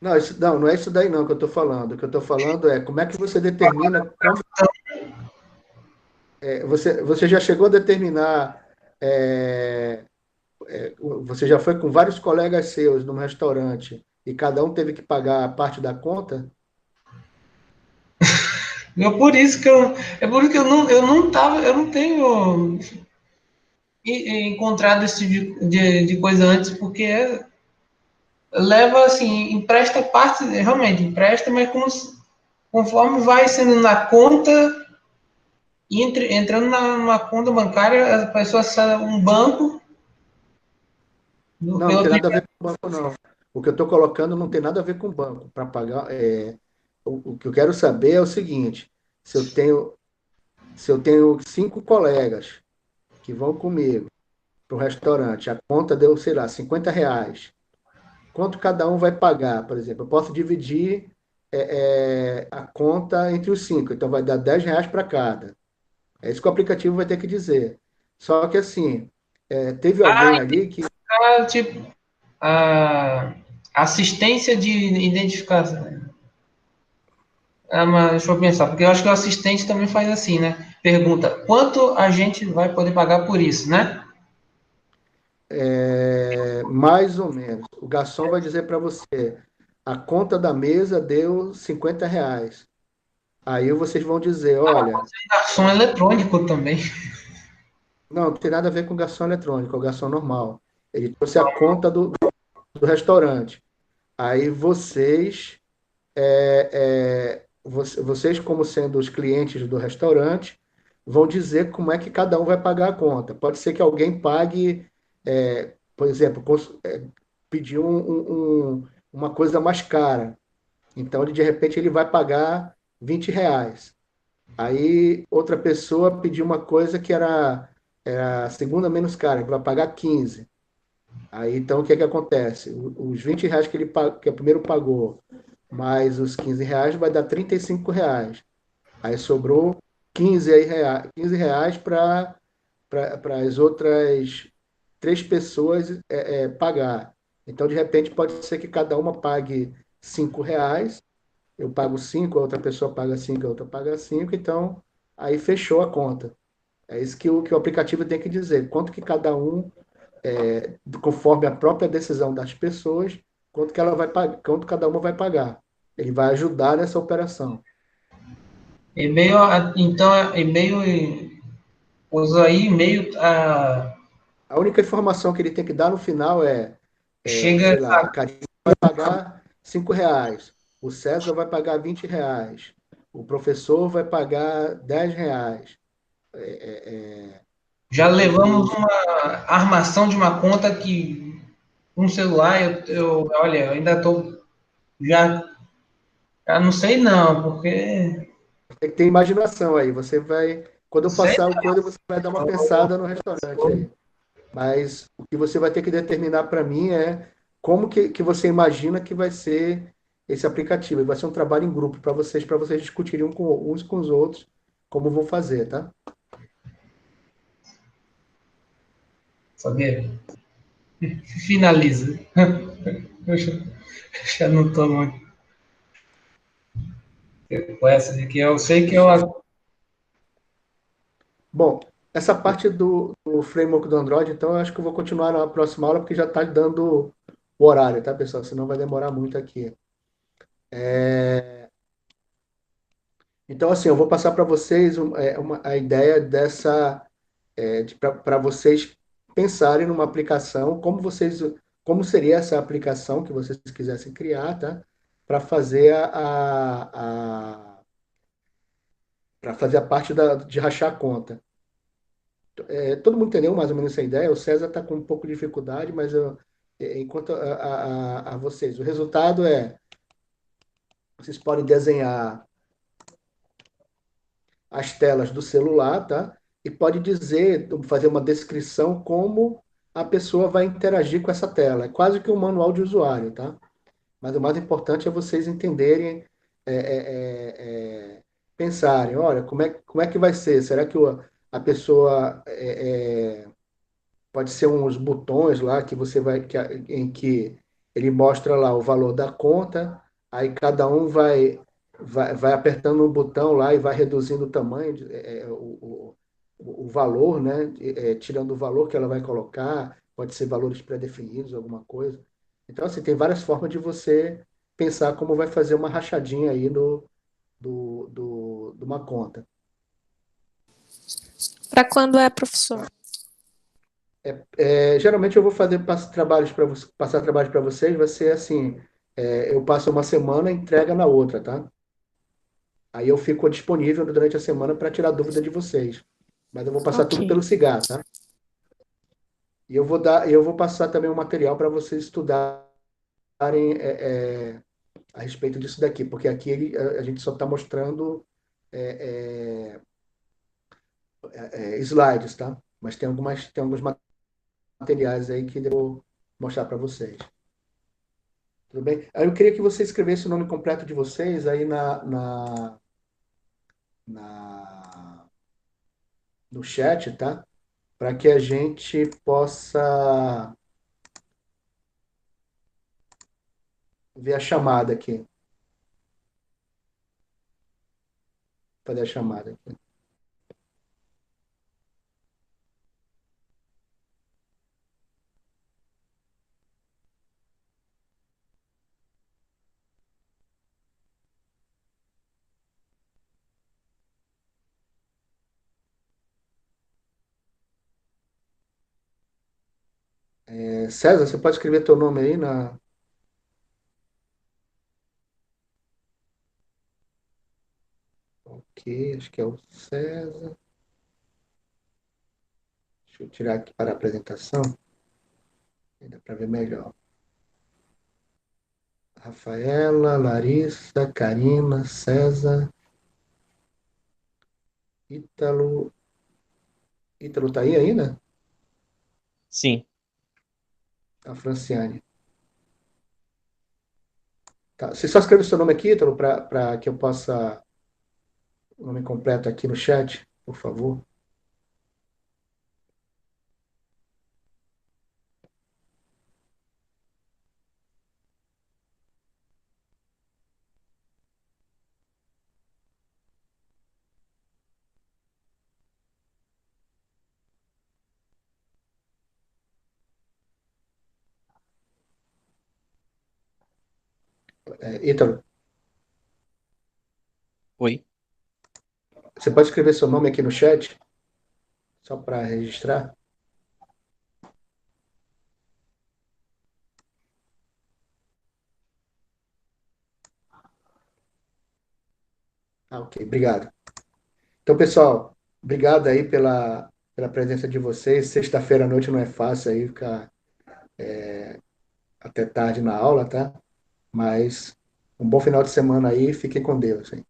Não, não é isso daí não que eu estou falando. O que eu estou falando é como é que você determina você já chegou a determinar, é, você já foi com vários colegas seus num restaurante e cada um teve que pagar a parte da conta? É por isso que eu não tenho encontrado esse tipo de coisa antes, porque leva assim, empresta parte, realmente empresta, mas conforme vai sendo na conta, entrando numa conta bancária, a pessoa acessa um banco, Não, não pelo tem nada a ver com banco, não. O que eu estou colocando não tem nada a ver com banco. Para pagar, o que eu quero saber é o seguinte: se eu tenho, se eu tenho 5 colegas que vão comigo para o restaurante, a conta deu, sei lá, R$ 50. Quanto cada um vai pagar, por exemplo? Eu posso dividir a conta entre os 5, então vai dar R$ 10 para cada. É isso que o aplicativo vai ter que dizer. Só que assim, teve alguém ali que. tipo, a assistência de identificação. Ah, mas deixa eu pensar, porque eu acho que o assistente também faz assim, né? Pergunta, quanto a gente vai poder pagar por isso, né? Mais ou menos. O garçom vai dizer para você, a conta da mesa deu R$ 50. Aí vocês vão dizer, olha, Garçom eletrônico também. não, não tem nada a ver com garçom eletrônico, é o garçom normal. Ele trouxe a conta do restaurante. Aí vocês, como sendo os clientes do restaurante, vão dizer como é que cada um vai pagar a conta. Pode ser que alguém pague, por exemplo, pedir uma coisa mais cara. Então, de repente, ele vai pagar R$ 20. Aí, outra pessoa pediu uma coisa que era a segunda menos cara, que vai pagar 15. Aí, então, o que é que acontece? Os R$ 20 que o primeiro pagou, mais os R$ 15, vai dar R$ 35. Aí sobrou R$ 15 para as outras três pessoas pagar. Então, de repente, pode ser que cada uma pague R$ 5. Eu pago 5, a outra pessoa paga 5, a outra paga 5. Então, aí fechou a conta. É isso que o aplicativo tem que dizer. Quanto que cada um, conforme a própria decisão das pessoas, quanto que ela vai pagar, quanto cada uma vai pagar. Ele vai ajudar nessa operação. E-mail, então, e-mail, usa aí e-mail, A única informação que ele tem que dar no final chega, sei lá, a Karine vai pagar R$ 5, o César vai pagar R$ 20, o professor vai pagar R$ 10. já levamos Os, uma armação de uma conta que um celular, olha, eu ainda estou, já não sei não, porque, tem que ter imaginação aí. Você vai, quando eu sei passar o coisa, você vai dar uma pensada no restaurante aí. Mas o que você vai ter que determinar para mim é como que você imagina que vai ser esse aplicativo. E vai ser um trabalho em grupo para vocês discutirem uns com os outros como vão fazer, tá? saber, finaliza. Eu já não estou muito com essa de que eu sei que eu, Bom, essa parte do framework do Android, então eu acho que eu vou continuar na próxima aula, porque já está dando o horário, tá, pessoal? Senão vai demorar muito aqui. Então, assim, eu vou passar para vocês a ideia dessa, para vocês pensarem numa aplicação, como seria essa aplicação que vocês quisessem criar, tá? Para fazer para fazer a parte de rachar a conta. Todo mundo entendeu mais ou menos essa ideia. O César está com um pouco de dificuldade, mas enquanto a vocês, o resultado vocês podem desenhar as telas do celular, tá? E pode dizer, fazer uma descrição como a pessoa vai interagir com essa tela. É quase que um manual de usuário, tá? Mas o mais importante é vocês entenderem, é, é, pensarem, olha, como é que vai ser? Será que a pessoa pode ser uns botões lá que você em que ele mostra lá o valor da conta, aí cada um vai apertando um botão lá e vai reduzindo o tamanho, o valor, né? Tirando o valor que ela vai colocar, pode ser valores pré-definidos, alguma coisa. Então, assim, tem várias formas de você pensar como vai fazer uma rachadinha aí de uma conta. Para quando é, professor? Geralmente eu vou passar trabalhos para vocês, vai ser assim, eu passo uma semana, entrega na outra, tá? Aí eu fico disponível durante a semana para tirar dúvida de vocês. Mas eu vou passar Ok. tudo pelo Cigar, tá? E eu vou passar também um material para vocês estudarem a respeito disso daqui, porque aqui a gente só está mostrando é, slides, tá? Mas tem alguns materiais aí que eu vou mostrar para vocês. Tudo bem? Aí eu queria que você escrevesse o nome completo de vocês aí na- no chat, tá? Para que a gente possa ver a chamada aqui. Fazer a chamada aqui. César, você pode escrever teu nome aí na. Ok, acho que é o César. Deixa eu tirar aqui para a apresentação. Dá para ver melhor. Rafaela, Larissa, Karina, César, Ítalo. Ítalo tá aí ainda? Sim. A Franciane. Tá. Você só escreve seu nome aqui, Ítalo, para que eu possa o nome completo aqui no chat, por favor. Ítalo, Oi. você pode escrever seu nome aqui no chat, só para registrar? Ah, ok, obrigado. Então, pessoal, obrigado aí pela presença de vocês. Sexta-feira à noite não é fácil aí ficar até tarde na aula, tá? Mas um bom final de semana aí, fiquem com Deus, hein?